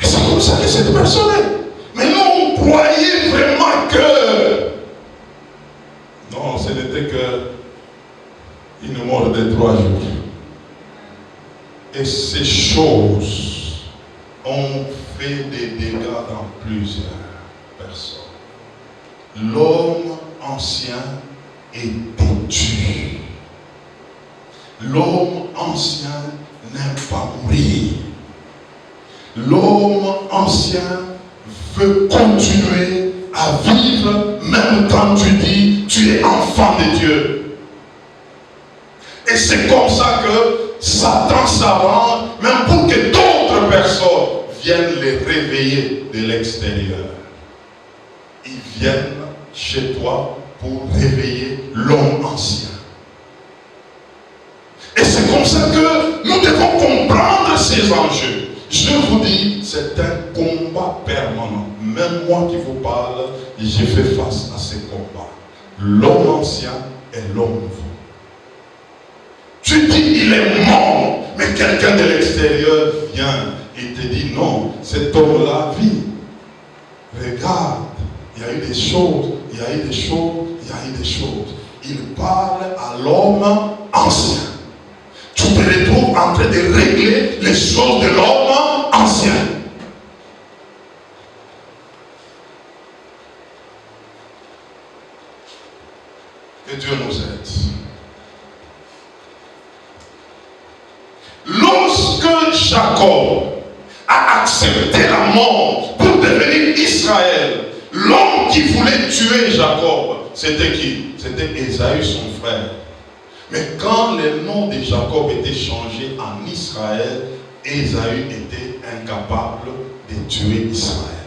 et c'est comme ça que cette personne est. Mais nous, on croyait vraiment que... Non, ce n'était qu'une mort de 3 jours. Et ces choses ont fait des dégâts dans plusieurs personnes. L'homme ancien est têtu. L'homme ancien n'aime pas mourir. L'homme ancien veut continuer à vivre même quand tu dis tu es enfant de Dieu. Et c'est comme ça que Satan s'avance, même pour que d'autres personnes viennent les réveiller de l'extérieur. Ils viennent chez toi pour réveiller l'homme ancien. Et c'est comme ça que nous devons comprendre ces enjeux. Je vous dis, c'est un combat permanent. Même moi qui vous parle, j'ai fait face à ces combats. L'homme ancien est l'homme nouveau. Tu dis il est mort, mais quelqu'un de l'extérieur vient et te dit non, cet homme-là vit. Regarde, il y a eu des choses, il y a eu des choses, il y a eu des choses. Il parle à l'homme ancien. Tu te retrouves en train de régler les choses de l'homme ancien. Que Dieu nous aide. Lorsque Jacob a accepté la mort pour devenir Israël, l'homme qui voulait tuer Jacob, c'était qui? C'était Ésaü, son frère. Mais quand le nom de Jacob était changé en Israël, Ésaü était incapable de tuer Israël.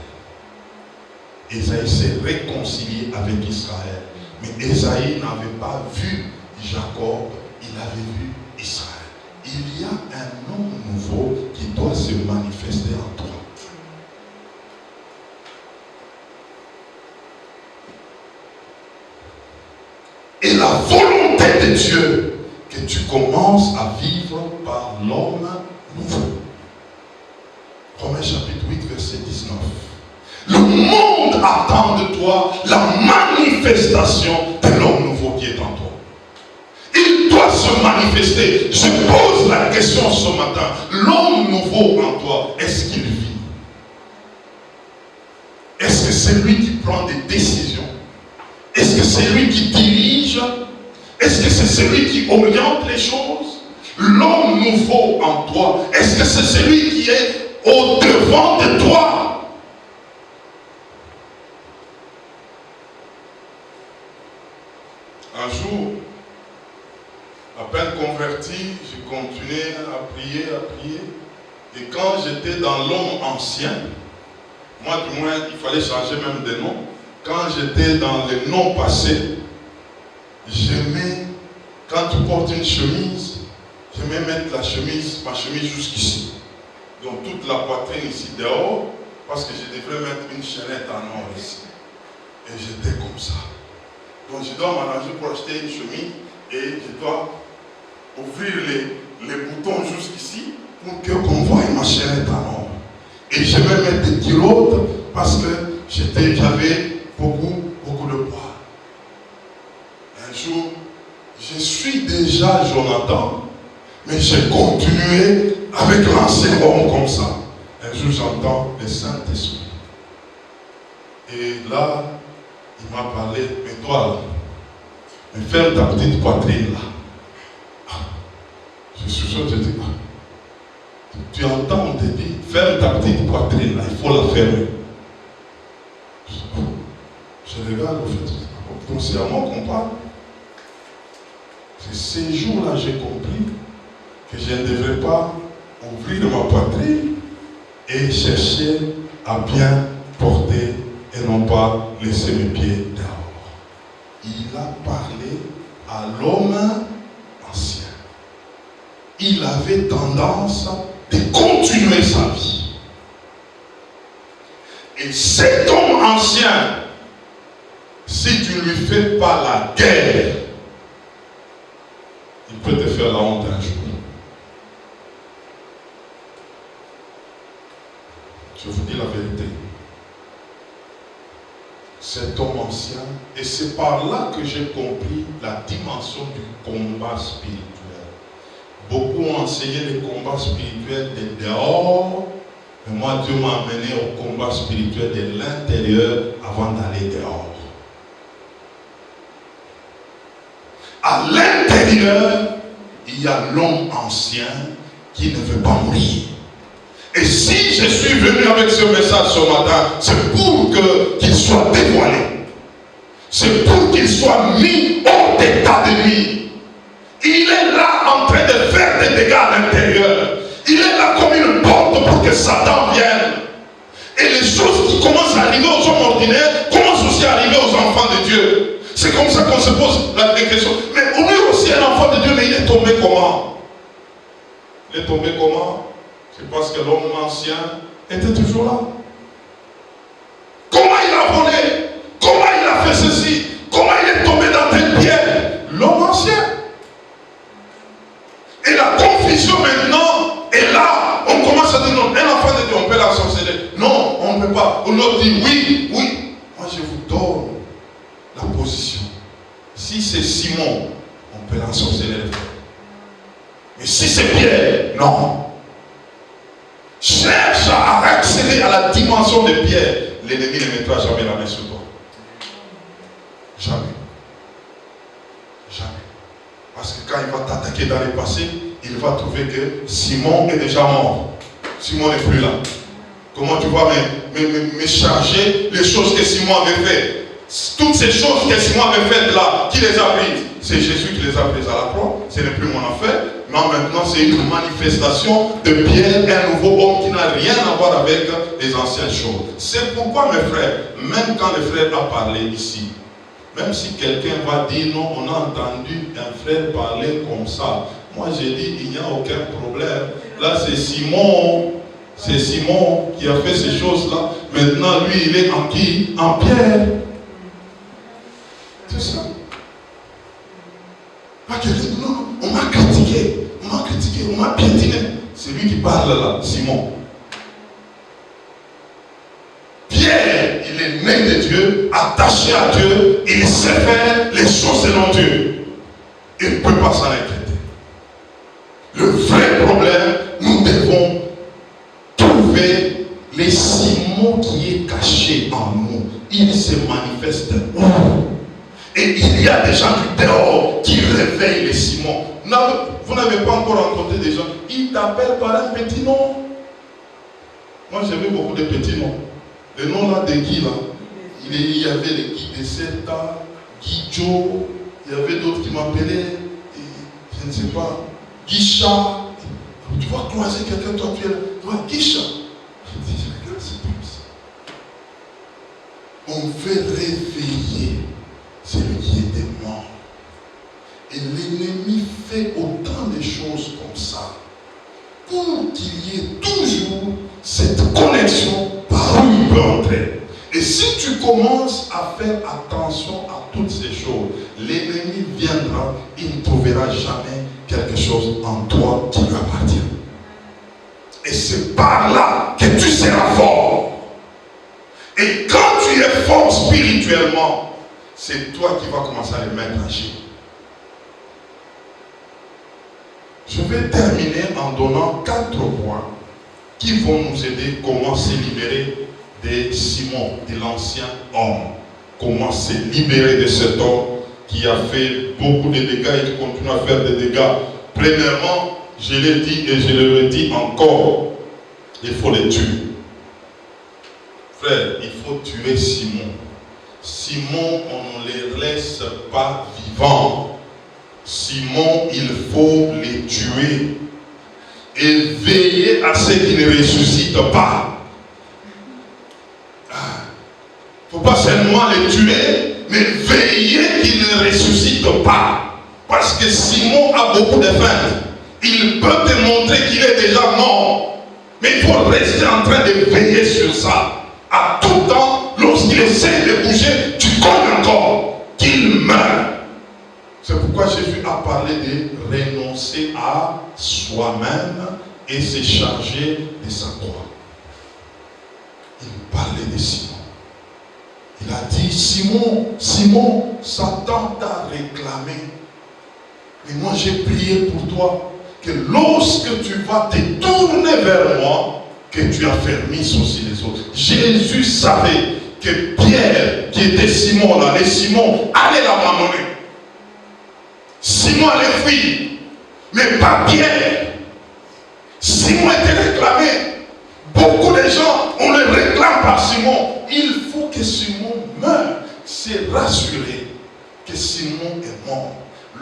Ésaü s'est réconcilié avec Israël. Mais Ésaü n'avait pas vu Jacob, il avait vu Israël. Il y a un homme nouveau qui doit se manifester en toi. Et la volonté de Dieu, que tu commences à vivre par l'homme nouveau. Romains chapitre 8, verset 19. Le monde attend de toi la manifestation de l'homme nouveau qui est en toi. Il doit se manifester. Je pose la question ce matin. L'homme nouveau en toi, est-ce qu'il vit? Est-ce que c'est lui qui prend des décisions? Est-ce que c'est lui qui dirige? Est-ce que c'est celui qui oriente les choses? L'homme nouveau en toi, est-ce que c'est celui qui est au devant de toi? Un jour, à peine converti, j'ai continué à prier. Et quand j'étais dans l'homme ancien, moi du moins, il fallait changer même de nom. Quand j'étais dans le nom passé, j'aimais, quand tu portes une chemise, j'aimais mettre ma chemise jusqu'ici. Donc toute la poitrine ici dehors, parce que je devrais mettre une chaînette en or ici. Et j'étais comme ça. Donc je dois m'arranger pour acheter une chemise et je dois ouvrir les boutons jusqu'ici pour qu'on voie ma chaînette en or. Et je vais mettre des kilos parce que j'avais beaucoup de poids. Un jour, je suis déjà Jonathan, mais j'ai continué avec l'ancien homme comme ça. Un jour, j'entends le Saint-Esprit. Et là, il m'a parlé, mais toi là, mais ferme ta petite poitrine là. Je suis sûr, je dis, tu entends, on te dit, ferme ta petite poitrine là, il faut la fermer. Je regarde au fait, donc c'est à moi qu'on parle. C'est ces jours-là j'ai compris que je ne devrais pas ouvrir ma poitrine et chercher à bien porter et non pas laisser mes pieds dehors. Il a parlé à l'homme ancien. Il avait tendance de continuer sa vie. Et cet homme ancien, si tu ne lui fais pas la guerre, il peut te faire la honte un jour. Je vous dis la vérité. Cet homme ancien, et c'est par là que j'ai compris la dimension du combat spirituel. Beaucoup ont enseigné les combats spirituels de dehors, mais moi Dieu m'a amené au combat spirituel de l'intérieur avant d'aller dehors. À l'intérieur, il y a l'homme ancien qui ne veut pas mourir. Et si je suis venu avec ce message ce matin, c'est pour qu'il soit dévoilé. C'est pour qu'il soit mis hors d'état de nuire. Il est là en train de faire des dégâts à l'intérieur. Il est là comme une porte pour que Satan vienne. Et les choses qui commencent à arriver aux hommes ordinaires commencent aussi à arriver aux enfants de Dieu. C'est comme ça qu'on se pose la question. Mais on est aussi un enfant de Dieu, mais il est tombé comment? Il est tombé comment? C'est parce que l'homme ancien était toujours là. Comment il a volé? Comment il a fait ceci? Comment il est tombé dans tel piège? confusion maintenant est là. On commence à dire non, un enfant de Dieu, on peut la sorceller. Non, on ne peut pas. On leur dit oui, oui. Moi je vous donne la position. Si c'est Simon, on peut la sorceller les frères. Mais si c'est Pierre, non. Cherche à accéder à la dimension de Pierre. L'ennemi ne mettra jamais la main sur toi. Jamais. Jamais. Parce que quand il va t'attaquer dans le passé, il va trouver que Simon est déjà mort. Simon n'est plus là. Comment tu vas me charger les choses que Simon avait faites? Toutes ces choses que Simon avait faites là, qui les a prises? C'est Jésus qui les a prises à la croix. Ce n'est plus mon affaire. Non, maintenant c'est une manifestation de Pierre, un nouveau homme qui n'a rien à voir avec les anciennes choses. C'est pourquoi mes frères, même quand le frère a parlé ici, même si quelqu'un va dire non, on a entendu un frère parler comme ça. Moi j'ai dit, il n'y a aucun problème. Là c'est Simon. C'est Simon qui a fait ces choses-là. Maintenant lui il est en qui? En Pierre. C'est ça. Pas que non, on m'a critiqué. On m'a critiqué, on m'a piétiné. C'est lui qui parle là, Simon. Pierre, il est né de Dieu, attaché à Dieu, il sait faire les choses selon Dieu. Il ne peut pas s'en inquiéter. Le vrai problème, nous devons trouver les Simon qui est caché en nous. Il se manifeste où? Et il y a des gens qui dehors qui réveillent les Simon. Vous n'avez pas encore rencontré des gens. Ils t'appellent par un petit nom. Moi j'avais beaucoup de petits noms. Le nom là de Guy là. Il y avait le Guy de Seta, Guy Joe. Il y avait d'autres qui m'appelaient. Je ne sais pas. Guicha. Tu vas croiser quelqu'un, toi tu es là. Tu vois, Guicha. Je dis, regarde, c'est comme ça. On veut réveiller celui qui était mort. Et l'ennemi fait autant de choses comme ça pour qu'il y ait toujours cette connexion par où il peut entrer. Et si tu commences à faire attention à toutes ces choses, l'ennemi viendra, il ne trouvera jamais quelque chose en toi qui lui appartient. Et c'est par là que tu seras fort. Et quand tu es fort spirituellement, c'est toi qui vas commencer à les mettre en agir. Je vais terminer en donnant 4 points qui vont nous aider comment se libérer de Simon, de l'ancien homme. Comment se libérer de cet homme qui a fait beaucoup de dégâts et qui continue à faire des dégâts. Premièrement, je l'ai dit et je le redis encore, il faut les tuer. Frère, il faut tuer Simon. Simon, on ne les laisse pas vivants. Simon, il faut les tuer et veiller à ceux qui ne ressuscitent pas. Il ne faut pas seulement les tuer, mais veiller qu'ils ne ressuscitent pas. Parce que Simon a beaucoup de feintes. Il peut te montrer qu'il est déjà mort. Mais il faut rester en train de veiller sur ça. À tout temps, lorsqu'il essaie de bouger, tu connais encore qu'il meurt. C'est pourquoi Jésus a parlé de renoncer à soi-même et se charger de sa croix. Il parlait de Simon. Il a dit, Simon, Simon, Satan t'a réclamé. Mais moi j'ai prié pour toi que lorsque tu vas te tourner vers moi, que tu affermisses aussi les autres. Jésus savait que Pierre, qui était Simon là, les Simon, allait l'abandonner. Simon allait fuir, mais pas Pierre. Simon était réclamé. Beaucoup de gens, on le réclame par Simon. Il faut que Simon meure. C'est rassuré que Simon est mort.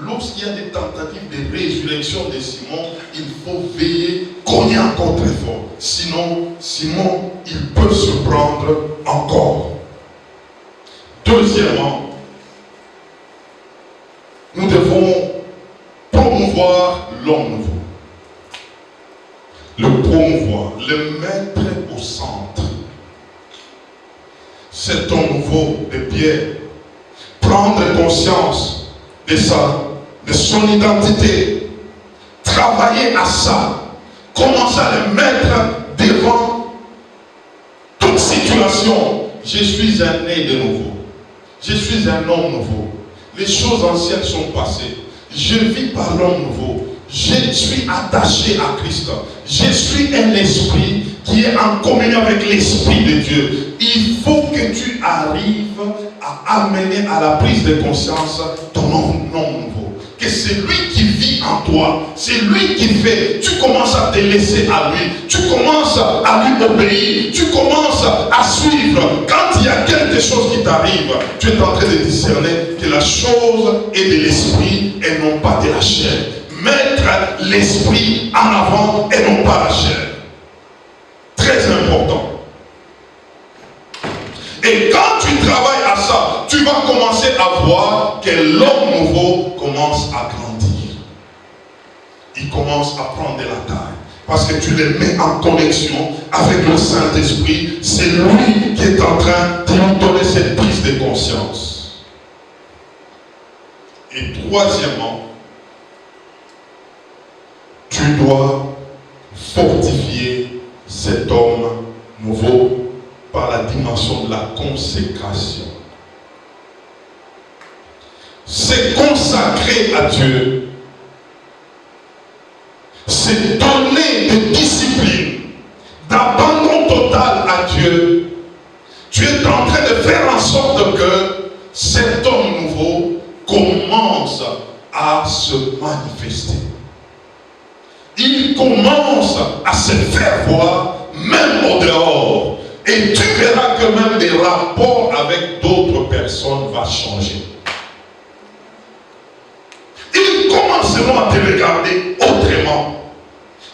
Lorsqu'il y a des tentatives de résurrection de Simon, il faut veiller, cogner encore très fort. Sinon, Simon, il peut se prendre encore. Deuxièmement, nous devons promouvoir l'homme nouveau. Le promouvoir, le mettre au centre. Cet homme nouveau de Pierre, prendre conscience de son identité, travailler à ça. Commencer à le mettre devant toute situation. Je suis un né de nouveau. Je suis un homme nouveau. Les choses anciennes sont passées. Je vis par l'homme nouveau. Je suis attaché à Christ. Je suis un esprit qui est en communion avec l'Esprit de Dieu. Il faut que tu arrives à amener à la prise de conscience ton homme nouveau. Que c'est lui qui vit en toi. C'est lui qui fait. Tu commences à te laisser à lui. Tu commences à lui obéir. Tu commences à suivre. Quand il y a quelque chose qui t'arrive, tu es en train de discerner que la chose est de l'esprit et non pas de la chair. Mettre l'esprit en avant et non pas la chair. Très important. Et quand tu travailles à ça, tu vas commencer à voir que l'homme nouveau commence à grandir. Il commence à prendre de la taille. Parce que tu le mets en connexion avec le Saint-Esprit. C'est lui qui est en train de nous donner cette prise de conscience. Et troisièmement, tu dois fortifier cet homme nouveau par la dimension de la consécration. C'est consacrer à Dieu. C'est donner de discipline, d'abandon total à Dieu. Tu es en train de faire en sorte que cet homme nouveau commence à se manifester. Il commence à se faire voir même au dehors. Et tu verras que même les rapports avec d'autres personnes vont changer. Ils commenceront à te regarder autrement.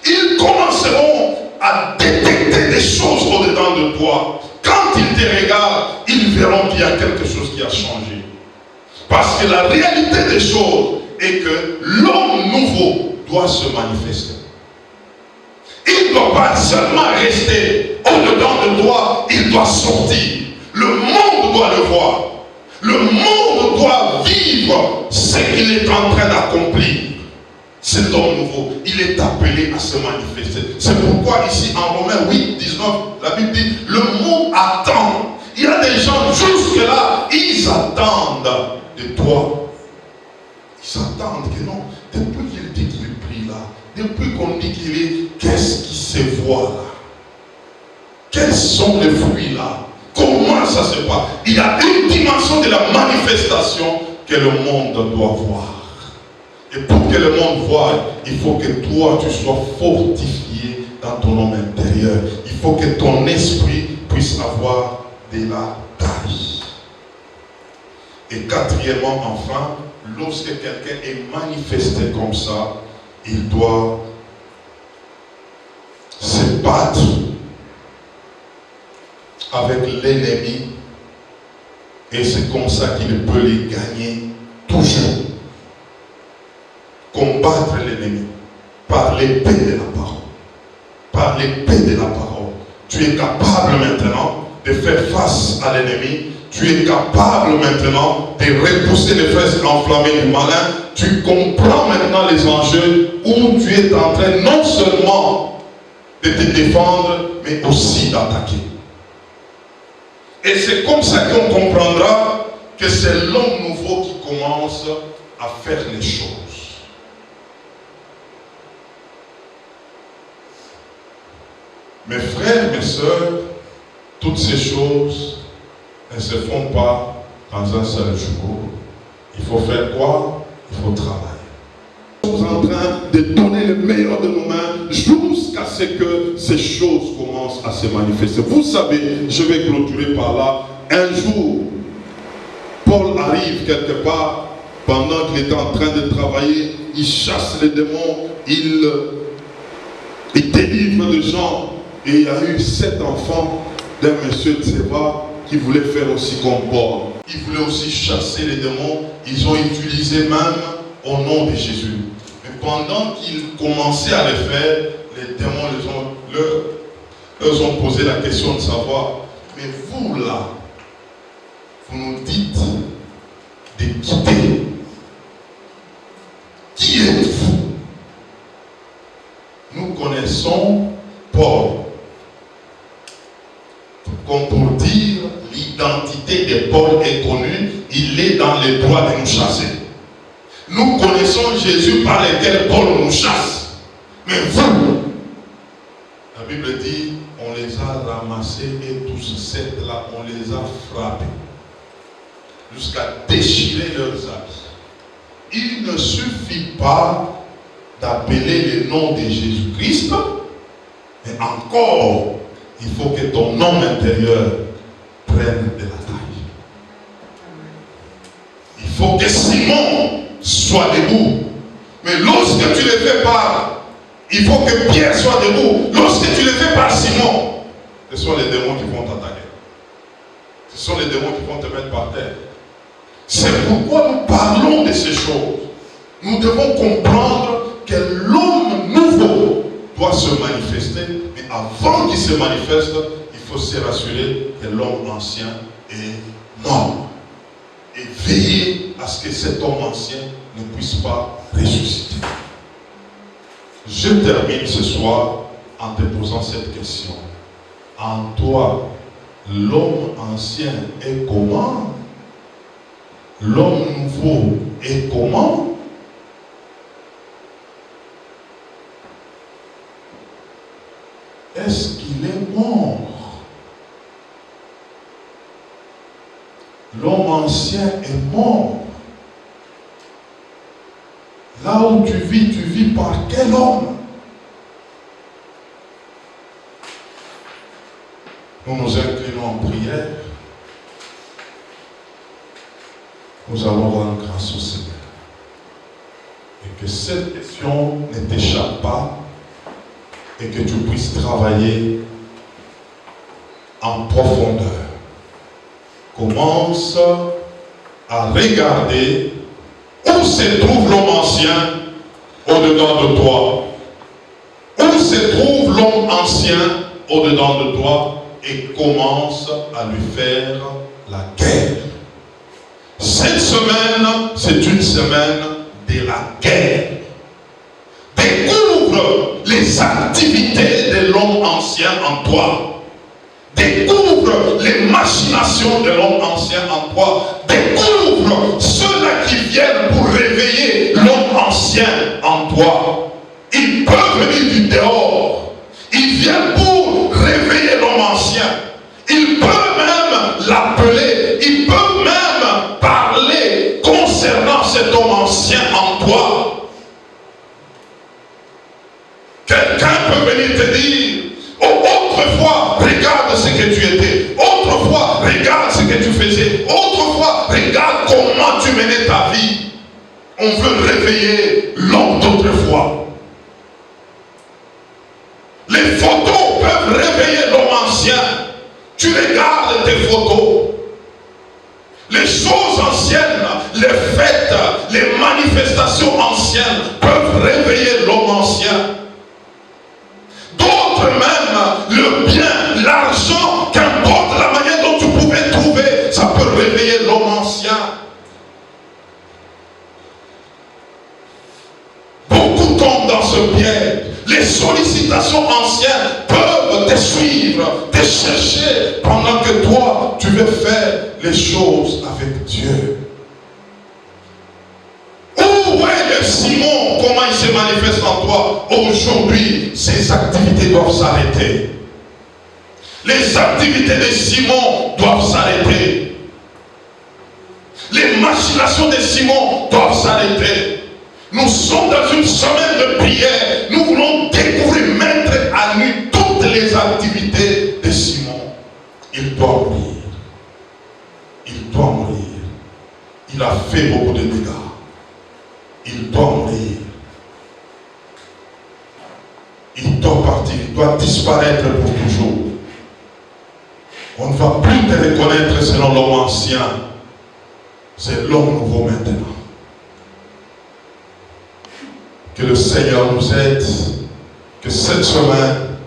Ils commenceront à détecter des choses au-dedans de toi. Quand ils te regardent, ils verront qu'il y a quelque chose qui a changé. Parce que la réalité des choses est que l'homme nouveau doit se manifester. Il ne doit pas seulement rester au-dedans de toi, il doit sortir. Le monde doit le voir. Le monde doit vivre ce qu'il est en train d'accomplir. Cet homme nouveau, il est appelé à se manifester. C'est pourquoi ici en Romains 8, 19, la Bible dit, le monde attend. Il y a des gens jusque-là, ils attendent de toi. Ils attendent que non, depuis qu'il dit qu'il prie là, depuis qu'on dit qu'il est, qu'est-ce qui se voit là? Quels sont les fruits là? Comment ça se passe? Il y a une dimension de la manifestation que le monde doit voir. Et pour que le monde voie, il faut que toi tu sois fortifié dans ton homme intérieur. Il faut que ton esprit puisse avoir de la taille. Et quatrièmement, enfin, lorsque quelqu'un est manifesté comme ça, il doit se battre avec l'ennemi. Et c'est comme ça qu'il peut les gagner toujours. Combattre l'ennemi par l'épée de la parole. Par l'épée de la parole. Tu es capable maintenant de faire face à l'ennemi. Tu es capable maintenant de repousser les fesses enflammées du malin. Tu comprends maintenant les enjeux où tu es en train non seulement de te défendre, mais aussi d'attaquer. Et c'est comme ça qu'on comprendra que c'est l'homme nouveau qui commence à faire les choses. Mes frères, mes sœurs, toutes ces choses ne se font pas dans un seul jour. Il faut faire quoi? Il faut travailler. Nous sommes en train de donner le meilleur de nos mains jusqu'à ce que ces choses commencent à se manifester. Vous savez, je vais clôturer par là. Un jour, Paul arrive quelque part, pendant qu'il était en train de travailler, il chasse les démons, il délivre des gens. Et il y a eu 7 enfants d'un monsieur de Séba qui voulait faire aussi comme Paul. Ils voulaient aussi chasser les démons. Ils ont utilisé même au nom de Jésus. Mais pendant qu'ils commençaient à le faire, les démons leur ont posé la question de savoir, mais vous là, vous nous dites de quitter. Qui êtes-vous? connaissons Paul, comme pour dire l'identité de Paul est connue, il est dans les droits de nous chasser. Nous connaissons Jésus par lequel Paul nous chasse. Mais vous, la Bible dit, on les a ramassés et tous sept là, on les a frappés jusqu'à déchirer leurs habits. Il ne suffit pas d'appeler le nom de Jésus-Christ, mais encore, il faut que ton homme intérieur prenne de la taille. Il faut que Simon soit debout. Mais lorsque tu le fais par, il faut que Pierre soit debout. Lorsque tu le fais par Simon, ce sont les démons qui vont t'attaquer. Ce sont les démons qui vont te mettre par terre. C'est pourquoi nous parlons de ces choses. Nous devons comprendre que l'homme nouveau doit se manifester, mais avant qu'il se manifeste, il faut se rassurer que l'homme ancien est mort. Et veiller à ce que cet homme ancien ne puisse pas ressusciter. Je termine ce soir en te posant cette question. En toi, l'homme ancien est comment? L'homme nouveau est comment? Est-ce qu'il est mort? L'homme ancien est mort. Là où tu vis par quel homme? Nous nous inclinons en prière. Nous allons rendre grâce au Seigneur. Et que cette question ne t'échappe pas et que tu puisses travailler en profondeur. Commence à regarder où se trouve l'homme ancien au-dedans de toi. Où se trouve l'homme ancien au-dedans de toi et commence à lui faire la guerre. Cette semaine, c'est une semaine de la guerre. Découvre les activités de l'homme ancien en toi. Découvre les machinations de l'homme ancien en toi. Découvre ceux-là qui viennent pour réveiller l'homme ancien en toi. Ils peuvent venir du dehors. Ils viennent pour réveiller l'homme ancien. Ils peuvent même l'appeler. Ils peuvent même parler concernant cet homme ancien en toi. Quelqu'un peut venir te dire, oh, autrefois, regarde ce que tu étais. Autrefois, regarde ce que tu faisais. Autrefois, regarde comment tu menais ta vie. On veut réveiller l'homme d'autrefois. Les photos peuvent réveiller l'homme ancien. Tu regardes tes photos. Les choses anciennes, les fêtes, les manifestations anciennes peuvent réveiller l'homme ancien. D'autres même, le bien, l'argent, qu'importe la manière dont tu pouvais trouver, ça peut réveiller l'homme ancien. Beaucoup tombent dans ce piège. Les sollicitations anciennes peuvent te suivre, te chercher, pendant que toi, tu veux faire les choses avec Dieu. Où est le Simon? Comment il se manifeste en toi? Aujourd'hui, ses activités doivent s'arrêter. Les activités de Simon doivent s'arrêter. Les machinations de Simon doivent s'arrêter. Nous sommes dans une semaine de prière. Nous voulons découvrir, mettre à nu toutes les activités de Simon. Il doit mourir. Il doit mourir. Il a fait beaucoup de dégâts. Il doit mourir. Il doit partir. Il doit disparaître pour toujours. On ne va plus te reconnaître selon l'homme ancien. C'est l'homme nouveau maintenant. Que le Seigneur nous aide, que cette semaine,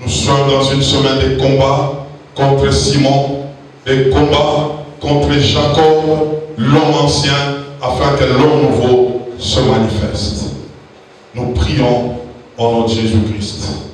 nous soyons dans une semaine de combat contre Simon, de combat contre Jacob, l'homme ancien, afin que l'homme nouveau se manifeste. Nous prions Au nom de Jésus-Christ.